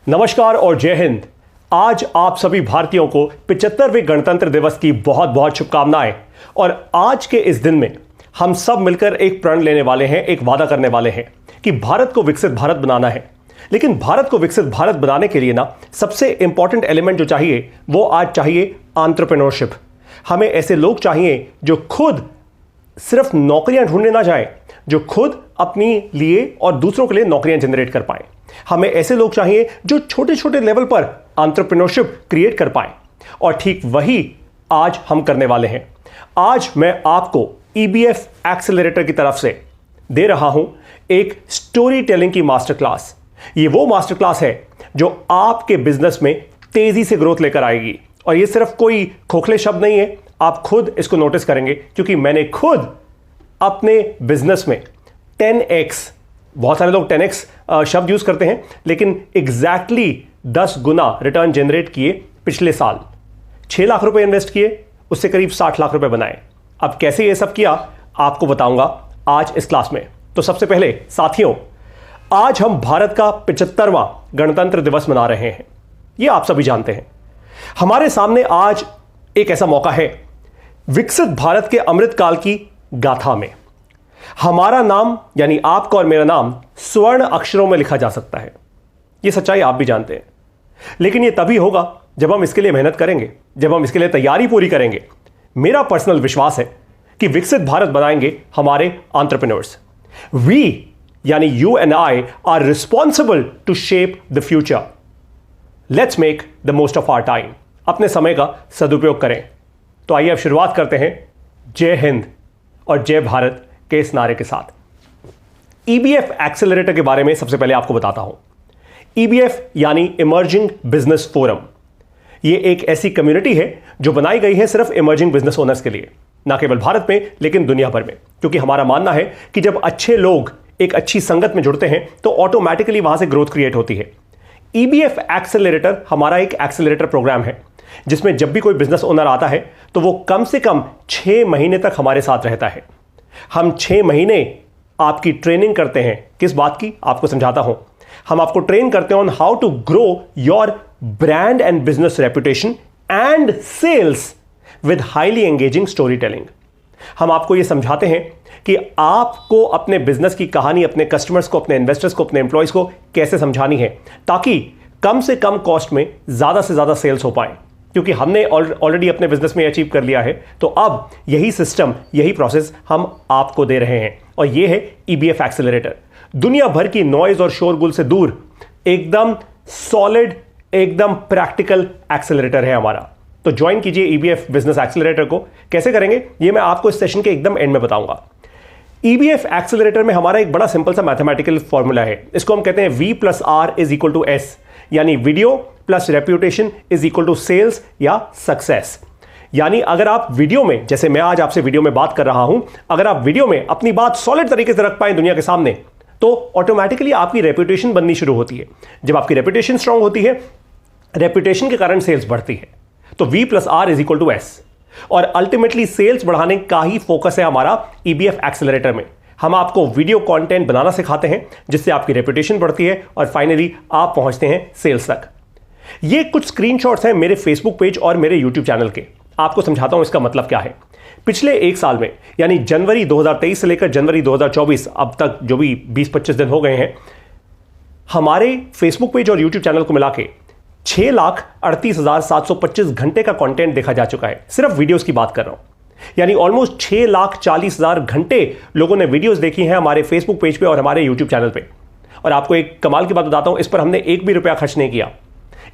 नमस्कार और जय हिंद। आज आप सभी भारतीयों को 75वें गणतंत्र दिवस की बहुत बहुत शुभकामनाएं। और आज के इस दिन में हम सब मिलकर एक प्रण लेने वाले हैं, एक वादा करने वाले हैं कि भारत को विकसित भारत बनाना है। लेकिन भारत को विकसित भारत बनाने के लिए ना सबसे इंपॉर्टेंट एलिमेंट जो चाहिए वो आज चाहिए एंटरप्रेन्योरशिप। हमें ऐसे लोग चाहिए जो खुद सिर्फ नौकरियां ढूंढने ना जाए, जो खुद अपने लिए और दूसरों के लिए नौकरियां जनरेट कर पाए। हमें ऐसे लोग चाहिए जो छोटे छोटे लेवल पर एंटरप्रेन्योरशिप क्रिएट कर पाए। और ठीक वही आज हम करने वाले हैं। आज मैं आपको ईबीएफ एक्सेलरेटर की तरफ से दे रहा हूं एक स्टोरी टेलिंग की मास्टर क्लास। ये वो मास्टर क्लास है जो आपके बिजनेस में तेजी से ग्रोथ लेकर आएगी। और ये सिर्फ कोई खोखले शब्द नहीं है, आप खुद इसको नोटिस करेंगे क्योंकि मैंने खुद अपने बिजनेस में 10x, बहुत सारे लोग 10x शब्द यूज करते हैं, लेकिन एग्जैक्टली 10 गुना रिटर्न जनरेट किए। पिछले साल 6 लाख रुपए इन्वेस्ट किए, उससे करीब 60 लाख रुपए बनाए। अब कैसे ये सब किया आपको बताऊंगा आज इस क्लास में। तो सबसे पहले साथियों, आज हम भारत का 75वां गणतंत्र दिवस मना रहे हैं। ये आप सभी जानते हैं। हमारे सामने आज एक ऐसा मौका है, विकसित भारत के अमृतकाल की गाथा में हमारा नाम यानी आपका और मेरा नाम स्वर्ण अक्षरों में लिखा जा सकता है। यह सच्चाई आप भी जानते हैं। लेकिन यह तभी होगा जब हम इसके लिए मेहनत करेंगे, जब हम इसके लिए तैयारी पूरी करेंगे। मेरा पर्सनल विश्वास है कि विकसित भारत बनाएंगे हमारे एंटरप्रेन्योर्स। वी यानी you and I are responsible to shape the future. Let's make the most of our time. अपने समय का सदुपयोग करें। तो आइए अब शुरुआत करते हैं जय हिंद और जय भारत के इस नारे के साथ। ईबीएफ एक्सेलरेटर के बारे में सबसे पहले आपको बताता हूं। ईबीएफ यानी इमर्जिंग बिजनेस फोरम। यह एक ऐसी कम्युनिटी है जो बनाई गई है सिर्फ इमर्जिंग बिजनेस ओनर्स के लिए, ना केवल भारत में लेकिन दुनिया भर में। क्योंकि हमारा मानना है कि जब अच्छे लोग एक अच्छी संगत में जुड़ते हैं तो ऑटोमेटिकली वहां से ग्रोथ क्रिएट होती है। ईबीएफ एक्सेलरेटर हमारा एक एक्सेलरेटर प्रोग्राम है जिसमें जब भी कोई बिजनेस ओनर आता है तो वो कम से कम 6 महीने तक हमारे साथ रहता है। हम 6 महीने आपकी ट्रेनिंग करते हैं। किस बात की आपको समझाता हूं। हम आपको ट्रेन करते हैं on how to grow your brand and business reputation and sales with highly engaging story telling. हम आपको यह समझाते हैं कि आपको अपने बिजनेस की कहानी अपने कस्टमर्स को, अपने इन्वेस्टर्स को, अपने एम्प्लॉयज को कैसे समझानी है ताकि कम से कम कॉस्ट में ज्यादा से ज्यादा सेल्स हो पाए। क्योंकि हमने ऑलरेडी अपने बिजनेस में अचीव कर लिया है, तो अब यही सिस्टम, यही प्रोसेस हम आपको दे रहे हैं। और ये है ईबीएफ एक्सेलरेटर। दुनिया भर की नॉइज और शोरगुल से दूर एकदम सॉलिड, एकदम प्रैक्टिकल एक्सेलरेटर है हमारा। तो ज्वाइन कीजिए ईबीएफ बिजनेस एक्सेलरेटर को। कैसे करेंगे ये मैं आपको इस सेशन के एकदम एंड में बताऊंगा। ईबीएफ एक्सेलरेटर में हमारा एक बड़ा सिंपल सा मैथमेटिकल फॉर्मूला है। इसको हम कहते हैं V+R is equal to S, यानी video plus reputation is equal to sales या सक्सेस। यानी अगर आप वीडियो में, जैसे मैं आज आपसे वीडियो में बात कर रहा हूं, अगर आप वीडियो में अपनी बात सॉलिड तरीके से रख पाए दुनिया के सामने तो ऑटोमेटिकली आपकी रेप्यूटेशन बननी शुरू होती है। जब आपकी रेप्यूटेशन स्ट्रांग होती है, रेप्यूटेशन के कारण सेल्स बढ़ती है। तो V+R is equal to S। और अल्टीमेटली सेल्स बढ़ाने का ही फोकस है हमारा ईबीएफ एक्सेलरेटर में। हम आपको वीडियो कंटेंट बनाना सिखाते हैं जिससे आपकी रेपुटेशन बढ़ती है और फाइनली आप पहुंचते हैं सेल्स तक। ये कुछ स्क्रीनशॉट्स हैं मेरे फेसबुक पेज और मेरे यूट्यूब चैनल के। आपको समझाता हूं इसका मतलब क्या है। पिछले एक साल में यानी जनवरी 2023 से लेकर जनवरी 2024 अब तक जो भी 20-25 दिन हो गए हैं, हमारे फेसबुक पेज और यूट्यूब चैनल को मिला के 6,38,725 घंटे का कंटेंट देखा जा चुका है। सिर्फ वीडियोस की बात कर रहा हूं। यानी ऑलमोस्ट 6,40,000 घंटे लोगों ने वीडियोस देखी हैं हमारे फेसबुक पेज पे और हमारे यूट्यूब चैनल पे। और आपको एक कमाल की बात बताता हूं, इस पर हमने एक भी रुपया खर्च नहीं किया।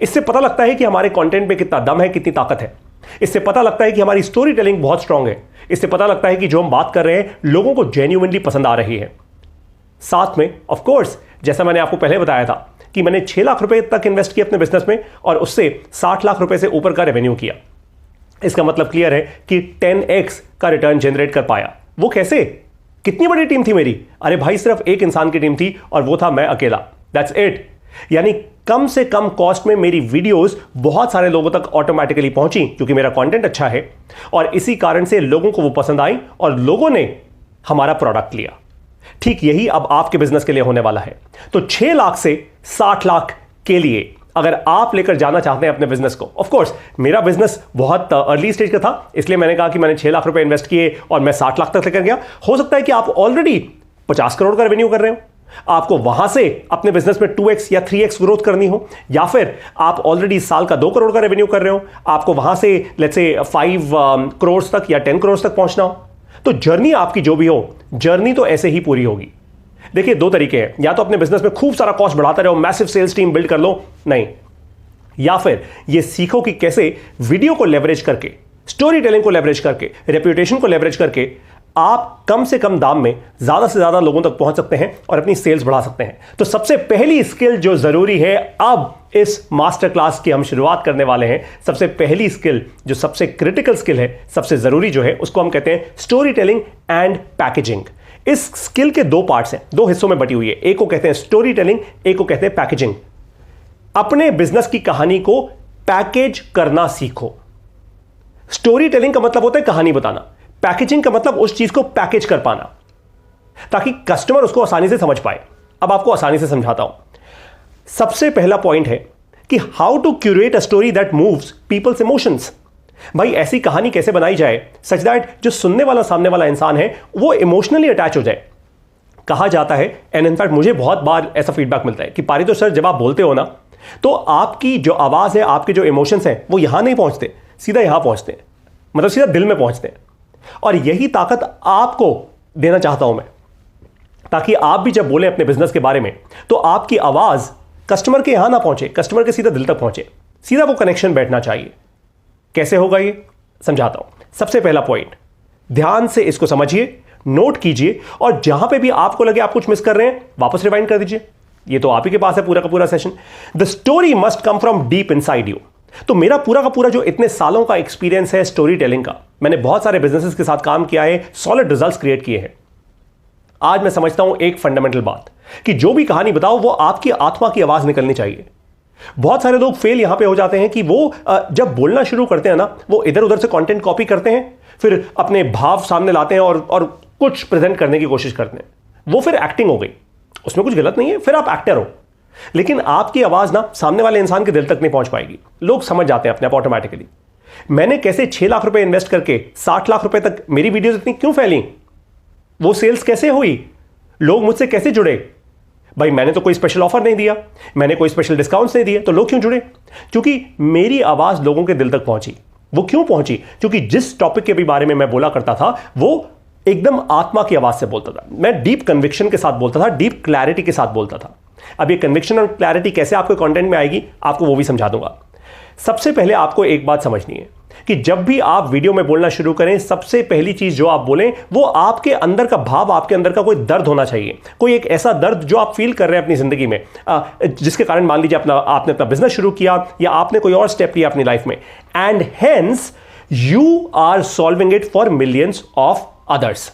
इससे पता लगता है कि हमारे कंटेंट में कितना दम है, कितनी ताकत है। इससे पता लगता है कि हमारी स्टोरी टेलिंग बहुत स्ट्रांग है। इससे पता लगता है कि जो हम बात कर रहे हैं लोगों को जेन्युइनली पसंद आ रही है। साथ में ऑफ कोर्स, जैसा मैंने आपको पहले बताया था कि मैंने 6 लाख रुपए तक इन्वेस्ट किया अपने बिजनेस में और उससे 60 लाख रुपए से ऊपर का रेवेन्यू किया। इसका मतलब क्लियर है कि 10x का रिटर्न जनरेट कर पाया। वो कैसे? कितनी बड़ी टीम थी मेरी? अरे भाई, सिर्फ एक इंसान की टीम थी और वो था मैं अकेला। That's it. यानी कम से कम कॉस्ट में मेरी वीडियोस बहुत सारे लोगों तक ऑटोमेटिकली पहुंची क्योंकि मेरा कंटेंट अच्छा है और इसी कारण से लोगों को वो पसंद आई और लोगों ने हमारा प्रोडक्ट लिया। ठीक यही अब आपके बिजनेस के लिए होने वाला है। तो 6 लाख से 60 लाख के लिए अगर आप लेकर जाना चाहते हैं अपने बिजनेस को। ऑफ कोर्स मेरा बिजनेस बहुत अर्ली स्टेज का था, इसलिए मैंने कहा कि मैंने 6 लाख रुपए इन्वेस्ट किए और मैं 60 लाख तक लेकर गया। हो सकता है कि आप ऑलरेडी 50 करोड़ का रेवेन्यू कर रहे हो, आपको वहां से अपने बिजनेस में 2x या 3x ग्रोथ करनी हो, या फिर आप ऑलरेडी साल का 2 करोड़ का रेवेन्यू कर रहे हो, आपको वहां से लेट्स से 5 करोड़ तक या 10 करोड़ तक पहुंचना हो। तो जर्नी आपकी जो भी हो, जर्नी तो ऐसे ही पूरी होगी। देखिए 2 तरीके हैं, या तो अपने बिजनेस में खूब सारा कॉस्ट बढ़ाते रहो, मैसिव सेल्स टीम बिल्ड कर लो, नहीं, या फिर ये सीखो कि कैसे वीडियो को लेवरेज करके, स्टोरी टेलिंग को लेवरेज करके, रेप्यूटेशन को लेवरेज करके आप कम से कम दाम में ज्यादा से ज्यादा लोगों तक पहुंच सकते हैं और अपनी सेल्स बढ़ा सकते हैं। तो सबसे पहली स्किल जो जरूरी है, अब इस मास्टर क्लास की हम शुरुआत करने वाले हैं। सबसे पहली स्किल जो सबसे क्रिटिकल स्किल है, सबसे जरूरी जो है, उसको हम कहते हैं स्टोरी टेलिंग एंड पैकेजिंग। इस स्किल के 2 पार्ट्स हैं, 2 हिस्सों में बटी हुई है। एक को कहते हैं स्टोरी टेलिंग, एक को कहते हैं पैकेजिंग। अपने बिजनेस की कहानी को पैकेज करना सीखो। स्टोरी टेलिंग का मतलब होता है कहानी बताना, पैकेजिंग का मतलब उस चीज को पैकेज कर पाना ताकि कस्टमर उसको आसानी से समझ पाए। अब आपको आसानी से समझाता हूं। सबसे पहला पॉइंट है कि how to curate a story that moves people's emotions. भाई ऐसी कहानी कैसे बनाई जाए सच दैट जो सुनने वाला, सामने वाला इंसान है, वो इमोशनली अटैच हो जाए। कहा जाता है, एंड इनफैक्ट मुझे बहुत बार ऐसा फीडबैक मिलता है कि पारितोष सर, जब आप बोलते हो ना, तो आपकी जो आवाज है, आपके जो इमोशंस हैं, वो यहां नहीं पहुंचते, सीधा यहां पहुंचते हैं, मतलब सीधा दिल में पहुंचते हैं। और यही ताकत आपको देना चाहता हूं मैं, ताकि आप भी जब बोलें अपने बिजनेस के बारे में, तो आपकी आवाज कस्टमर के यहां ना पहुंचे, कस्टमर के सीधा दिल तक पहुंचे, सीधा वो कनेक्शन बैठना चाहिए। कैसे होगा ये, समझाता हूं। सबसे पहला पॉइंट, ध्यान से इसको समझिए, नोट कीजिए, और जहां पे भी आपको लगे आप कुछ मिस कर रहे हैं, वापस रिवाइंड कर दीजिए। ये तो आप ही के पास है पूरा का पूरा session. The story must come from deep inside you. तो मेरा पूरा का पूरा जो इतने सालों का एक्सपीरियंस है स्टोरी टेलिंग का, मैंने बहुत सारे बिजनेसेस के साथ काम किया है, सॉलिड रिजल्ट्स क्रिएट किए हैं। आज मैं समझता हूं एक फंडामेंटल बात, कि जो भी कहानी बताओ वो आपकी आत्मा की आवाज निकलनी चाहिए। बहुत सारे लोग फेल यहां पे हो जाते हैं कि वो जब बोलना शुरू करते हैं ना, वो इधर उधर से कंटेंट कॉपी करते हैं, फिर अपने भाव सामने लाते हैं और कुछ प्रेजेंट करने की कोशिश करते हैं। वो फिर एक्टिंग हो गई, उसमें कुछ गलत नहीं है, फिर आप एक्टर हो, लेकिन आपकी आवाज ना सामने वाले इंसान के दिल तक नहीं पहुंच पाएगी। लोग समझ जाते हैं अपने आप ऑटोमेटिकली। मैंने कैसे 6 लाख रुपए इन्वेस्ट करके 60 लाख रुपए तक मेरी वीडियोस इतनी क्यों फैली, वो सेल्स कैसे हुई, लोग मुझसे कैसे जुड़े। भाई मैंने तो कोई स्पेशल ऑफर नहीं दिया, मैंने कोई स्पेशल डिस्काउंट्स नहीं दिए, तो लोग क्यों जुड़े? क्योंकि मेरी आवाज लोगों के दिल तक पहुंची। वो क्यों पहुंची? क्योंकि जिस टॉपिक के भी बारे में मैं बोला करता था, वो एकदम आत्मा की आवाज से बोलता था। मैं डीप कन्विक्शन के साथ बोलता था, डीप क्लैरिटी के साथ बोलता था। अब ये कन्विक्शन और क्लैरिटी कैसे आपके कंटेंट में आएगी, आपको वो भी समझा दूंगा। सबसे पहले आपको एक बात समझनी है कि जब भी आप वीडियो में बोलना शुरू करें, सबसे पहली चीज जो आप बोलें वो आपके अंदर का भाव, आपके अंदर का कोई दर्द होना चाहिए, कोई एक ऐसा दर्द जो आप फील कर रहे हैं अपनी जिंदगी में, जिसके कारण मान लीजिए आपने अपना बिजनेस शुरू किया या आपने कोई और स्टेप लिया अपनी लाइफ में, and hence you are solving it for millions of others.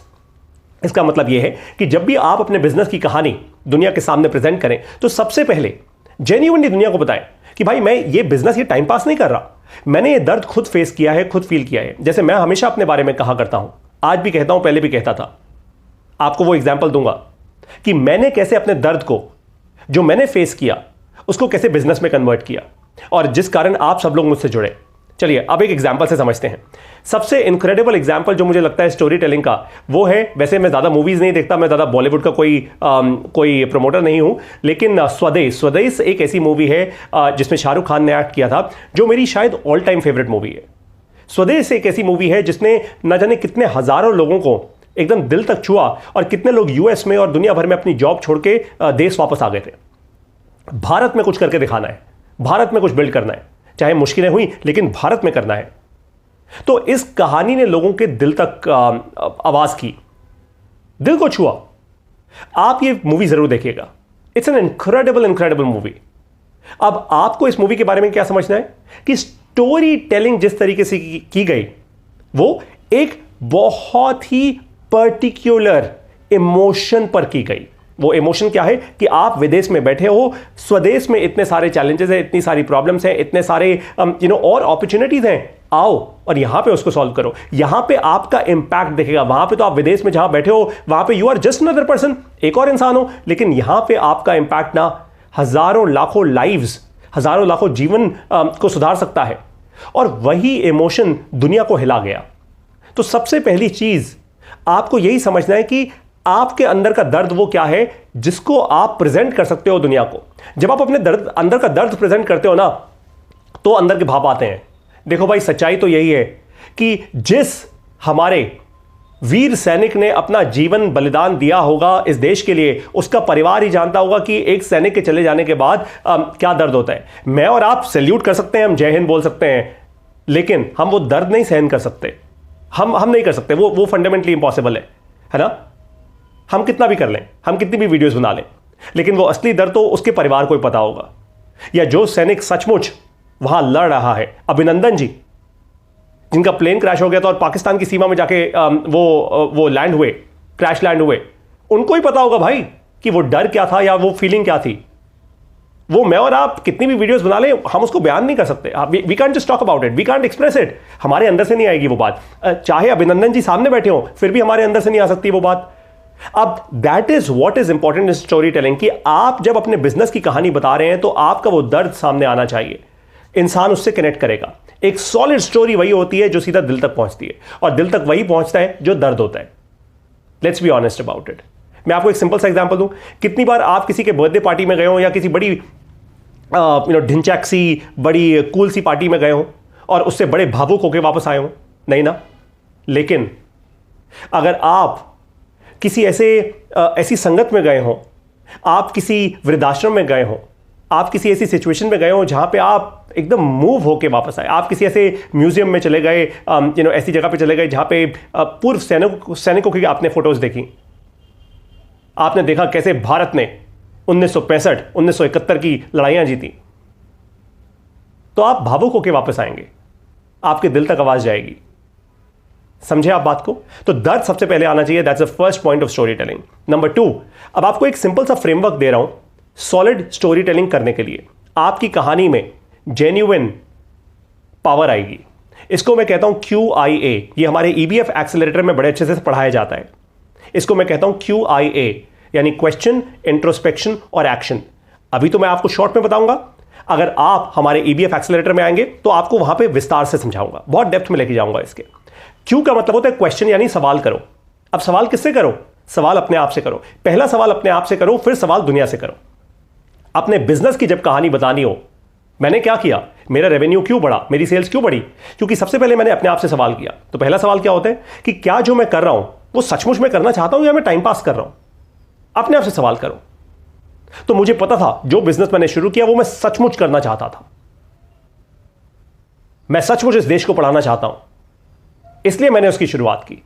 इसका मतलब यह है कि जब भी आप अपने बिजनेस की कहानी दुनिया के सामने प्रेजेंट करें, तो सबसे पहले जेन्युइनली दुनिया को बताएं कि भाई मैं ये बिजनेस ये टाइम पास नहीं कर रहा, मैंने ये दर्द खुद फेस किया है, खुद फील किया है। जैसे मैं हमेशा अपने बारे में कहा करता हूं, आज भी कहता हूं, पहले भी कहता था। आपको वो एग्जांपल दूंगा कि मैंने कैसे अपने दर्द को, जो मैंने फेस किया, उसको कैसे बिजनेस में कन्वर्ट किया, और जिस कारण आप सब लोग मुझसे जुड़े। चलिए अब एक एग्जांपल से समझते हैं। सबसे इनक्रेडिबल एग्जांपल जो मुझे लगता है स्टोरी टेलिंग का, वो है, वैसे मैं ज्यादा मूवीज नहीं देखता, मैं ज्यादा बॉलीवुड का कोई प्रमोटर नहीं हूं, लेकिन स्वदेश एक ऐसी मूवी है जिसमें शाहरुख खान ने एक्ट किया था, जो मेरी शायद ऑल टाइम फेवरेट मूवी है। स्वदेश एक ऐसी मूवी है जिसने न जाने कितने हजारों लोगों को एकदम दिल तक छुआ, और कितने लोग यूएस में और दुनिया भर में अपनी जॉब छोड़ के देश वापस आ गए थे। भारत में कुछ करके दिखाना है, भारत में कुछ बिल्ड करना है, चाहे मुश्किलें हुई, लेकिन भारत में करना है। तो इस कहानी ने लोगों के दिल तक आवाज की, दिल को छुआ। आप ये मूवी जरूर देखिएगा, इट्स एन इनक्रेडिबल मूवी। अब आपको इस मूवी के बारे में क्या समझना है कि स्टोरी टेलिंग जिस तरीके से की गई, वो एक बहुत ही पर्टिकुलर इमोशन पर की गई। वो इमोशन क्या है कि आप विदेश में बैठे हो, स्वदेश में इतने सारे चैलेंजेस हैं, इतनी सारी प्रॉब्लम्स हैं, इतने सारे और अपॉर्चुनिटीज हैं, आओ और यहां पे उसको सॉल्व करो। यहां पे आपका इंपैक्ट दिखेगा। वहां पे तो आप विदेश में जहां बैठे हो, वहां पे you are just another person, एक और इंसान हो, लेकिन यहां पे आपका इंपैक्ट ना हजारों लाखों लाइव्स, हजारों लाखों जीवन को सुधार सकता है, और वही इमोशन दुनिया को हिला गया। तो सबसे पहली चीज आपको यही समझना है कि आपके अंदर का दर्द वो क्या है जिसको आप प्रेजेंट कर सकते हो दुनिया को। जब आप अपने अंदर का दर्द प्रेजेंट करते हो ना, तो अंदर के भाव आते हैं। देखो भाई, सच्चाई तो यही है कि जिस हमारे वीर सैनिक ने अपना जीवन बलिदान दिया होगा इस देश के लिए, उसका परिवार ही जानता होगा कि एक सैनिक के चले जाने के बाद क्या दर्द होता है। मैं और आप सैल्यूट कर सकते हैं, हम जय हिंद बोल सकते हैं, लेकिन हम वो दर्द नहीं सहन कर सकते। हम नहीं कर सकते, वो फंडामेंटली इंपॉसिबल है ना। हम कितना भी कर लें, हम कितनी भी वीडियोस बना लें, लेकिन वो असली दर्द तो उसके परिवार को ही पता होगा। या जो सैनिक सचमुच वहां लड़ रहा है, अभिनंदन जी, जिनका प्लेन क्रैश हो गया था और पाकिस्तान की सीमा में जाके वो लैंड हुए, क्रैश लैंड हुए, उनको ही पता होगा भाई कि वो डर क्या था या वो फीलिंग क्या थी। वो मैं और आप कितनी भी वीडियोस बना लें, हम उसको बयान नहीं कर सकते। We can't just talk about it, we can't express it. हमारे अंदर से नहीं आएगी वो बात, चाहे अभिनंदन जी सामने बैठे हो, फिर भी हमारे अंदर से नहीं आ सकती वो बात। अब that is what is important in story telling, कि आप जब अपने बिजनेस की कहानी बता रहे हैं तो आपका वो दर्द सामने आना चाहिए, इंसान उससे कनेक्ट करेगा। एक सॉलिड स्टोरी वही होती है जो सीधा दिल तक पहुंचती है, और दिल तक वही पहुंचता है जो दर्द होता है। Let's be honest about it. मैं आपको एक सिंपल सा एग्जांपल दूं। कितनी बार आप किसी के बर्थडे पार्टी में गए हो या किसी बड़ी ढिंचैक सी बड़ी कूल सी पार्टी में गए हो और उससे बड़े भावुक होकर वापस आए हो? नहीं ना। लेकिन अगर आप किसी ऐसी संगत में गए हो, आप किसी वृद्धाश्रम में गए हो, आप किसी ऐसी सिचुएशन में गए हो जहां पे आप एकदम मूव होके वापस आए, आप किसी ऐसे म्यूजियम में चले गए, ऐसी जगह पे चले गए जहां पे पूर्व सैनिकों की आपने फोटोज देखी, आपने देखा कैसे भारत ने 1965 1971 की लड़ाइयां जीती, तो आप भावुक होके वापस आएंगे, आपके दिल तक आवाज जाएगी। समझे आप बात को? तो दर्द सबसे पहले आना चाहिए। That's the first point of story telling. Number 2, अब आपको एक सिंपल सा फ्रेमवर्क दे रहा हूं सॉलिड स्टोरी टेलिंग करने के लिए। आपकी कहानी में जेन्युइन पावर आएगी। इसको मैं कहता हूं QIA। ये हमारे EBF एक्सेलरेटर में बड़े अच्छे से पढ़ाया जाता है। इसको मैं कहता हूं QIA, यानी क्वेश्चन, इंट्रोस्पेक्शन और एक्शन। अभी तो मैं आपको शॉर्ट में बताऊंगा, अगर आप हमारे EBF एक्सेलरेटर में आएंगे तो आपको वहां पे विस्तार से समझाऊंगा, बहुत डेप्थ में लेके जाऊंगा इसके। क्यू का मतलब होता है क्वेश्चन, यानी सवाल करो। अब सवाल किससे करो? सवाल अपने आप से करो। पहला सवाल अपने आप से करो, फिर सवाल दुनिया से करो। अपने बिजनेस की जब कहानी बतानी हो, मैंने क्या किया, मेरा रेवेन्यू क्यों बढ़ा, मेरी सेल्स क्यों बढ़ी, क्योंकि सबसे पहले मैंने अपने आप से सवाल किया। तो पहला सवाल क्या होता है कि क्या जो मैं कर रहा हूं वो सचमुच में करना चाहता हूं या मैं टाइम पास कर रहा हूं? अपने आप से सवाल करो। तो मुझे पता था जो बिजनेस मैंने शुरू किया वो मैं सचमुच करना चाहता था, मैं सचमुच इस देश को पढ़ाना चाहता हूं, इसलिए मैंने उसकी शुरुआत की।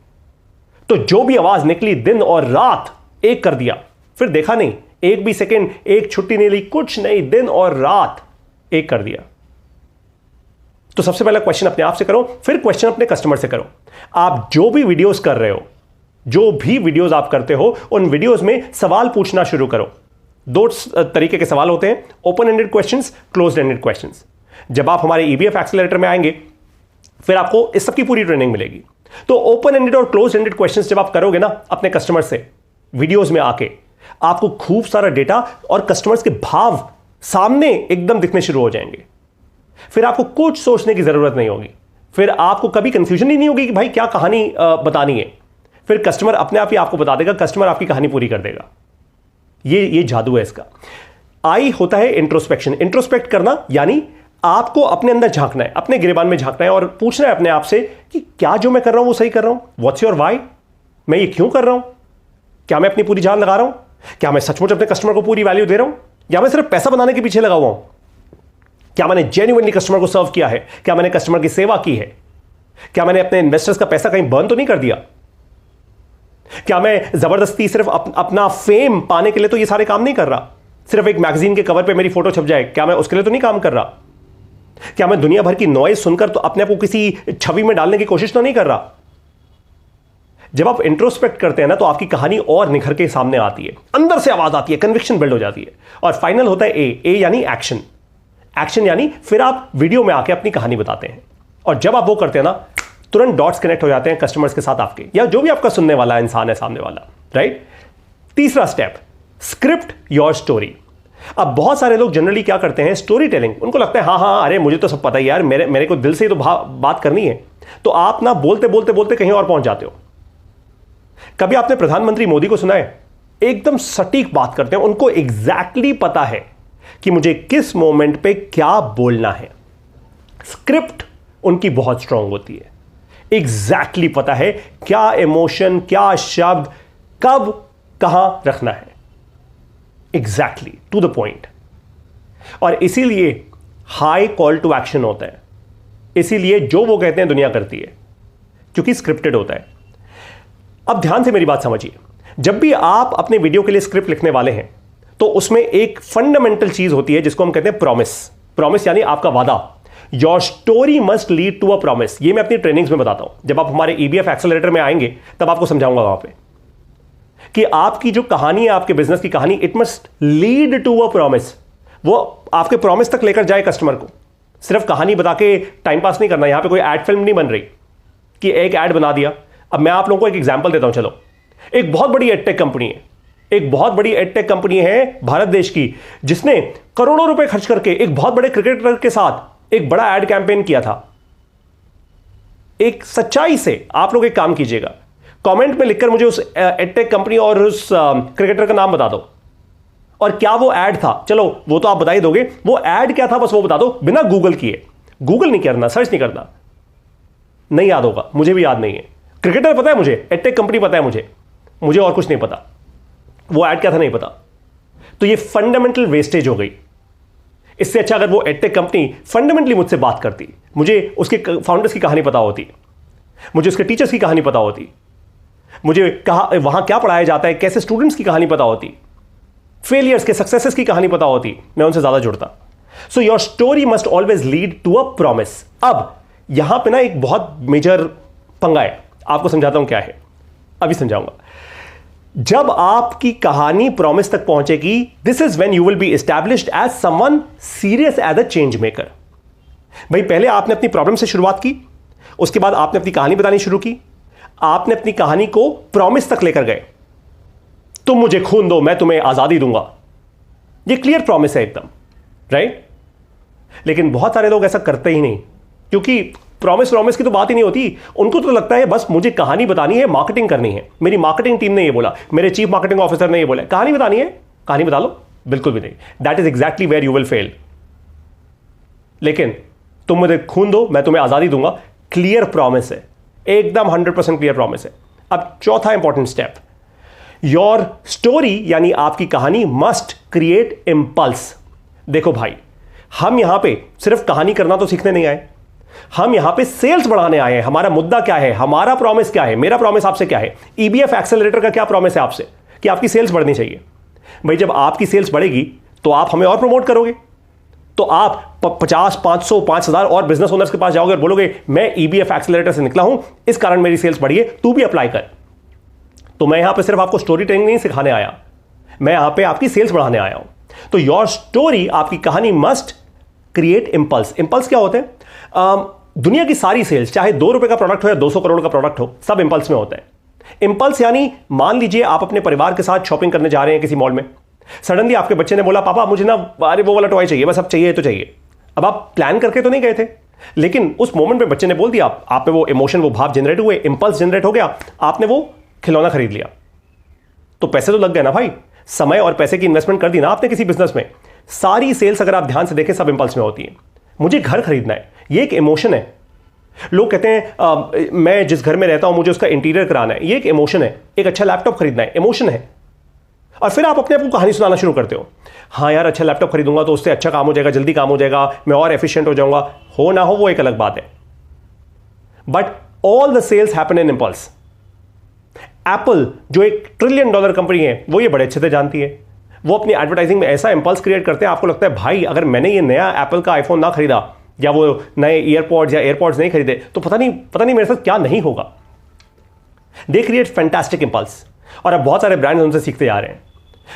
तो जो भी आवाज निकली, दिन और रात एक कर दिया, फिर देखा नहीं, एक भी सेकंड, एक छुट्टी नहीं ली, कुछ नहीं, दिन और रात एक कर दिया। तो सबसे पहला क्वेश्चन अपने आप से करो, फिर क्वेश्चन अपने कस्टमर से करो। आप जो भी वीडियोस कर रहे हो, जो भी वीडियोस आप करते हो, उन वीडियोस में सवाल पूछना शुरू करो। 2 तरीके के सवाल होते हैं, open ended questions, closed ended questions. जब आप हमारे EBF एक्सेलरेटर में आएंगे फिर आपको इस सब की पूरी ट्रेनिंग मिलेगी। तो ओपन एंडेड और क्लोज एंडेड क्वेश्चंस जब आप करोगे ना अपने कस्टमर से वीडियोस में आके, आपको खूब सारा डेटा और कस्टमर्स के भाव सामने एकदम दिखने शुरू हो जाएंगे। फिर आपको कुछ सोचने की जरूरत नहीं होगी, फिर आपको कभी कंफ्यूजन ही नहीं होगी कि भाई क्या कहानी बतानी है। फिर कस्टमर अपने आप ही आपको बता देगा, कस्टमर आपकी कहानी पूरी कर देगा। ये जादू है इसका। आई होता है इंट्रोस्पेक्शन। इंट्रोस्पेक्ट करना यानी आपको अपने अंदर झांकना है, अपने गिरेबान में झांकना है और पूछना है अपने आप से कि क्या जो मैं कर रहा हूं वो सही कर रहा हूं। What's your why? मैं ये क्यों कर रहा हूं? क्या मैं अपनी पूरी जान लगा रहा हूं? क्या मैं सचमुच अपने कस्टमर को पूरी वैल्यू दे रहा हूं, या मैं सिर्फ पैसा बनाने के पीछे लगा हुआ हूं? क्या मैंने जेन्युइनली कस्टमर को सर्व किया है? क्या मैंने कस्टमर की सेवा की है? क्या मैंने अपने इन्वेस्टर्स का पैसा कहीं बर्न तो नहीं कर दिया? क्या मैं जबरदस्ती सिर्फ अपना फेम पाने के लिए तो ये सारे काम नहीं कर रहा? सिर्फ एक मैगजीन के कवर पे मेरी फोटो छप जाए, क्या मैं उसके लिए तो नहीं काम कर रहा? क्या मैं दुनिया भर की नॉइज सुनकर तो अपने आप को किसी छवि में डालने की कोशिश तो नहीं कर रहा? जब आप इंट्रोस्पेक्ट करते हैं ना तो आपकी कहानी और निखर के सामने आती है, अंदर से आवाज आती है, कन्विक्शन बिल्ड हो जाती है। और फाइनल होता है ए यानी एक्शन। एक्शन यानी फिर आप वीडियो में आके अपनी कहानी बताते हैं, और जब आप वो करते हैं ना तुरंत डॉट्स कनेक्ट हो जाते हैं कस्टमर्स के साथ आपके, या जो भी आपका सुनने वाला इंसान है सामने वाला, राइट? तीसरा स्टेप, स्क्रिप्ट योर स्टोरी। अब बहुत सारे लोग जनरली क्या करते हैं, स्टोरी टेलिंग, उनको लगता है हाँ हाँ अरे मुझे तो सब पता ही यार, मेरे को दिल से ही तो बात करनी है। तो आप ना बोलते बोलते बोलते कहीं और पहुंच जाते हो। कभी आपने प्रधानमंत्री मोदी को सुना है? एकदम सटीक बात करते हैं, उनको एग्जैक्टली पता है कि मुझे किस मोमेंट पे क्या बोलना है। स्क्रिप्ट उनकी बहुत स्ट्रांग होती है, एग्जैक्टली पता है क्या इमोशन, क्या शब्द, कब कहां रखना है, एग्जैक्टली टू द पॉइंट। और इसीलिए हाई कॉल टू एक्शन होता है, इसीलिए जो वो कहते हैं दुनिया करती है, क्योंकि स्क्रिप्टेड होता है। अब ध्यान से मेरी बात समझिए, जब भी आप अपने वीडियो के लिए स्क्रिप्ट लिखने वाले हैं तो उसमें एक फंडामेंटल चीज होती है जिसको हम कहते हैं प्रॉमिस। प्रॉमिस यानी आपका वादा। Your story must lead to a promise. ये मैं अपनी ट्रेनिंग्स में बताता हूं। जब आप हमारे ईबीएफ एक्सेलरेटर में आएंगे तब आपको समझाऊंगा वहां पे कि आपकी जो कहानी है, आपके बिजनेस की कहानी, it must lead to a promise. वो आपके प्रॉमिस तक लेकर जाए कस्टमर को। सिर्फ कहानी बता के टाइम पास नहीं करना। यहां पे कोई एड फिल्म नहीं बन रही कि एक एड बना दिया। अब मैं आप लोगों को एक एग्जांपल देता हूं। चलो, एक बहुत बड़ी एडटेक कंपनी है, एक बहुत बड़ी एडटेक कंपनी है भारत देश की, जिसने करोड़ों रुपए खर्च करके एक बहुत बड़े क्रिकेटर के साथ एक बड़ा एड कैंपेन किया था। एक सच्चाई से आप लोग एक काम कीजिएगा, कमेंट में लिखकर मुझे उस एडटेक कंपनी और उस क्रिकेटर का नाम बता दो और क्या वो एड था। चलो वो तो आप बता ही दोगे, वो एड क्या था बस वो बता दो, बिना गूगल किए। गूगल नहीं करना, सर्च नहीं करना, नहीं याद होगा, मुझे भी याद नहीं है। क्रिकेटर पता है मुझे, एडटेक कंपनी पता है मुझे और कुछ नहीं पता, वो ऐड क्या था नहीं पता। तो ये फंडामेंटल वेस्टेज हो गई। इससे अच्छा अगर वो एडटेक कंपनी फंडामेंटली मुझसे बात करती, मुझे उसके फाउंडर्स की कहानी पता होती, मुझे उसके टीचर्स की कहानी पता होती, मुझे वहां क्या पढ़ाया जाता है, कैसे स्टूडेंट्स की कहानी पता होती, फेलियर्स के सक्सेसेस की कहानी पता होती, मैं उनसे ज्यादा जुड़ता। So your story must always lead to a promise. अब यहां पे ना एक बहुत मेजर पंगा है, आपको समझाता हूं क्या है, अभी समझाऊंगा। जब आपकी कहानी प्रॉमिस तक पहुंचेगी, this is when you will be established as someone serious as a change maker. भाई पहले आपने अपनी प्रॉब्लम से शुरुआत की, उसके बाद आपने अपनी कहानी बतानी शुरू की, आपने अपनी कहानी को प्रॉमिस तक लेकर गए। तुम मुझे खून दो, मैं तुम्हें आजादी दूंगा। ये क्लियर प्रॉमिस है एकदम, राइट? लेकिन बहुत सारे लोग ऐसा करते ही नहीं, क्योंकि प्रॉमिस की तो बात ही नहीं होती। उनको तो लगता है बस मुझे कहानी बतानी है, मार्केटिंग करनी है, मेरी मार्केटिंग टीम ने ये बोला, मेरे चीफ मार्केटिंग ऑफिसर ने ये बोला, कहानी बतानी है, कहानी बता लो। बिल्कुल भी नहीं। That is exactly where you will fail. लेकिन तुम मुझे खून दो, मैं तुम्हें आजादी दूंगा, क्लियर प्रॉमिस है, एकदम 100% क्लियर प्रॉमिस है। अब चौथा इंपॉर्टेंट स्टेप, योर स्टोरी यानी आपकी कहानी मस्ट क्रिएट इंपल्स। देखो भाई, हम यहां पे सिर्फ कहानी करना तो सीखने नहीं आए, हम यहां पे सेल्स बढ़ाने आए हैं। हमारा मुद्दा क्या है, हमारा प्रॉमिस क्या है, मेरा प्रॉमिस आपसे क्या है, ईबीएफ एक्सेलरेटर का क्या प्रॉमिस है आपसे कि आपकी सेल्स बढ़नी चाहिए। भाई जब आपकी सेल्स बढ़ेगी तो आप हमें और प्रमोट करोगे, तो आप 50, 500, 5000 और बिजनेस ओनर्स के पास जाओगे और बोलोगे मैं ईबीएफ एक्सेलरेटर से निकला हूं, इस कारण मेरी सेल्स बढ़ी है, तू भी अप्लाई कर। तो मैं यहां पे सिर्फ आपको स्टोरी टेलिंग नहीं सिखाने आया, मैं यहां पे आपकी सेल्स बढ़ाने आया हूं। तो योर स्टोरी, आपकी कहानी मस्ट क्रिएट इंपल्स। इंपल्स क्या होते हैं? दुनिया की सारी सेल्स, चाहे 2 रुपए का प्रोडक्ट हो या 200 करोड़ का प्रोडक्ट हो, सब इंपल्स में होता है। इंपल्स यानी मान लीजिए आप अपने परिवार के साथ शॉपिंग करने जा रहे हैं किसी मॉल में, सडनली आपके बच्चे ने बोला पापा मुझे ना अरे वो वाला टॉय चाहिए, बस अब चाहिए तो चाहिए। अब आप प्लान करके तो नहीं गए थे, लेकिन उस मोमेंट में बच्चे ने बोल दिया, आप पे वो इमोशन, वो भाव जनरेट हुए, इंपल्स जनरेट हो गया, आपने वो खिलौना खरीद लिया। तो पैसे तो लग गए ना भाई, समय और पैसे की इन्वेस्टमेंट कर दी ना आपने किसी बिजनेस में। सारी सेल्स अगर आप ध्यान से देखें सब इंपल्स में होती है। मुझे घर खरीदना है, ये एक इमोशन है। लोग कहते हैं मैं जिस घर में रहता हूं मुझे उसका इंटीरियर कराना है, ये एक इमोशन है। एक अच्छा लैपटॉप खरीदना है, इमोशन है। और फिर आप अपने आप को कहानी सुनाना शुरू करते हो, हाँ यार अच्छा लैपटॉप खरीदूंगा तो उससे अच्छा काम हो जाएगा, जल्दी काम हो जाएगा, मैं और एफिशिएंट हो जाऊंगा। हो ना हो वो एक अलग बात है, but all the sales happen in impulse. Apple जो एक $1 ट्रिलियन कंपनी है, वो ये बड़े अच्छे से जानती है। वो अपनी एडवर्टाइजिंग में ऐसा इंपल्स क्रिएट करते हैं, आपको लगता है भाई अगर मैंने ये नया एप्पल का आईफोन ना खरीदा या वो नए ईयरपॉड्स या एयरपॉड्स नहीं खरीदे तो पता नहीं मेरे साथ क्या नहीं होगा। दे क्रिएट फैंटास्टिक इंपल्स, और अब बहुत सारे ब्रांड्स उनसे सीखते जा रहे हैं।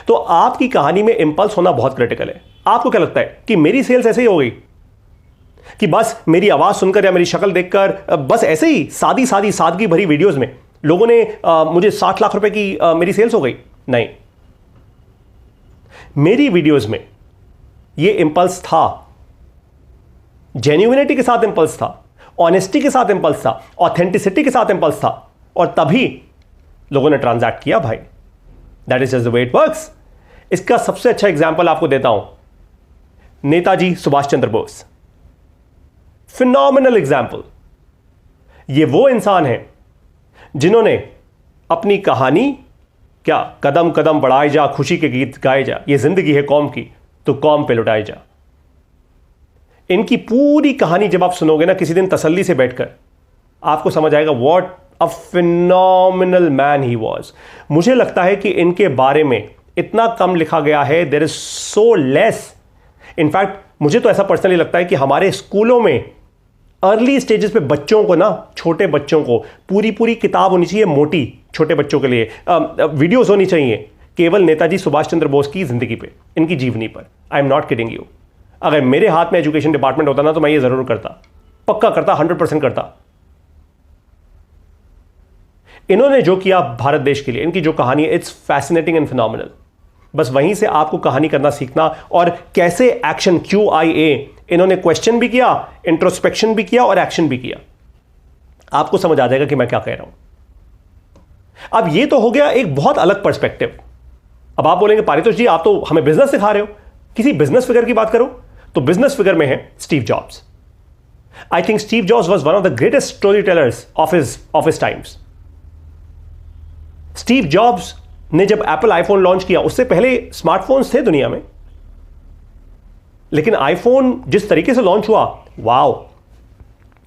तो आपकी कहानी में इंपल्स होना बहुत क्रिटिकल है। आपको क्या लगता है कि मेरी सेल्स ऐसे ही हो गई कि बस मेरी आवाज सुनकर या मेरी शक्ल देखकर, बस ऐसे ही सादगी भरी वीडियोस में लोगों ने मुझे 60 लाख रुपए की मेरी सेल्स हो गई? नहीं, मेरी वीडियोस में ये इंपल्स था, जेन्युइनिटी के साथ इंपल्स था, ऑनेस्टी के साथ इंपल्स था, ऑथेंटिसिटी के साथ इंपल्स था, और तभी लोगों ने ट्रांजैक्ट किया भाई। That is just the way it works. इसका सबसे अच्छा एग्जांपल आपको देता हूं, नेताजी सुभाष चंद्र बोस। Phenomenal example. ये वो इंसान है जिन्होंने अपनी कहानी, क्या कदम कदम बढ़ाए जा, खुशी के गीत गाए जा, ये जिंदगी है कौम की तो कौम पे लुटाए जा। इनकी पूरी कहानी जब आप सुनोगे ना किसी दिन तसल्ली से बैठकर, आपको समझ आएगा what a phenomenal man he was. मुझे लगता है कि इनके बारे में इतना कम लिखा गया है, there is so less. In fact मुझे तो ऐसा पर्सनली लगता है कि हमारे स्कूलों में अर्ली स्टेजेस पे बच्चों को ना, छोटे बच्चों को पूरी किताब होनी चाहिए मोटी, छोटे बच्चों के लिए वीडियोस होनी चाहिए केवल नेताजी सुभाष चंद्र बोस की जिंदगी पे, इनकी जीवनी पर। I am not kidding you. अगर मेरे हाथ में एजुकेशन डिपार्टमेंट होता ना तो मैं ये जरूर करता, पक्का करता, 100% करता। इन्होंने जो किया भारत देश के लिए, इनकी जो कहानी है, इट्स फैसिनेटिंग एंड फिनोमिनल। बस वहीं से आपको कहानी करना सीखना, और कैसे एक्शन, QIA, इन्होंने क्वेश्चन भी किया, इंट्रोस्पेक्शन भी किया और एक्शन भी किया। आपको समझ आ जाएगा कि मैं क्या कह रहा हूं। अब ये तो हो गया एक बहुत अलग पर्सपेक्टिव। अब आप बोलेंगे पारितोष जी आप तो हमें बिजनेस सिखा रहे हो, किसी बिजनेस फिगर की बात करो। तो बिजनेस फिगर में है Steve jobs. I think Steve jobs was one of the greatest story tellers of his times. Steve jobs ने जब एप्पल आईफोन लॉन्च किया, उससे पहले स्मार्टफोन्स थे दुनिया में, लेकिन आईफोन जिस तरीके से लॉन्च हुआ, wow.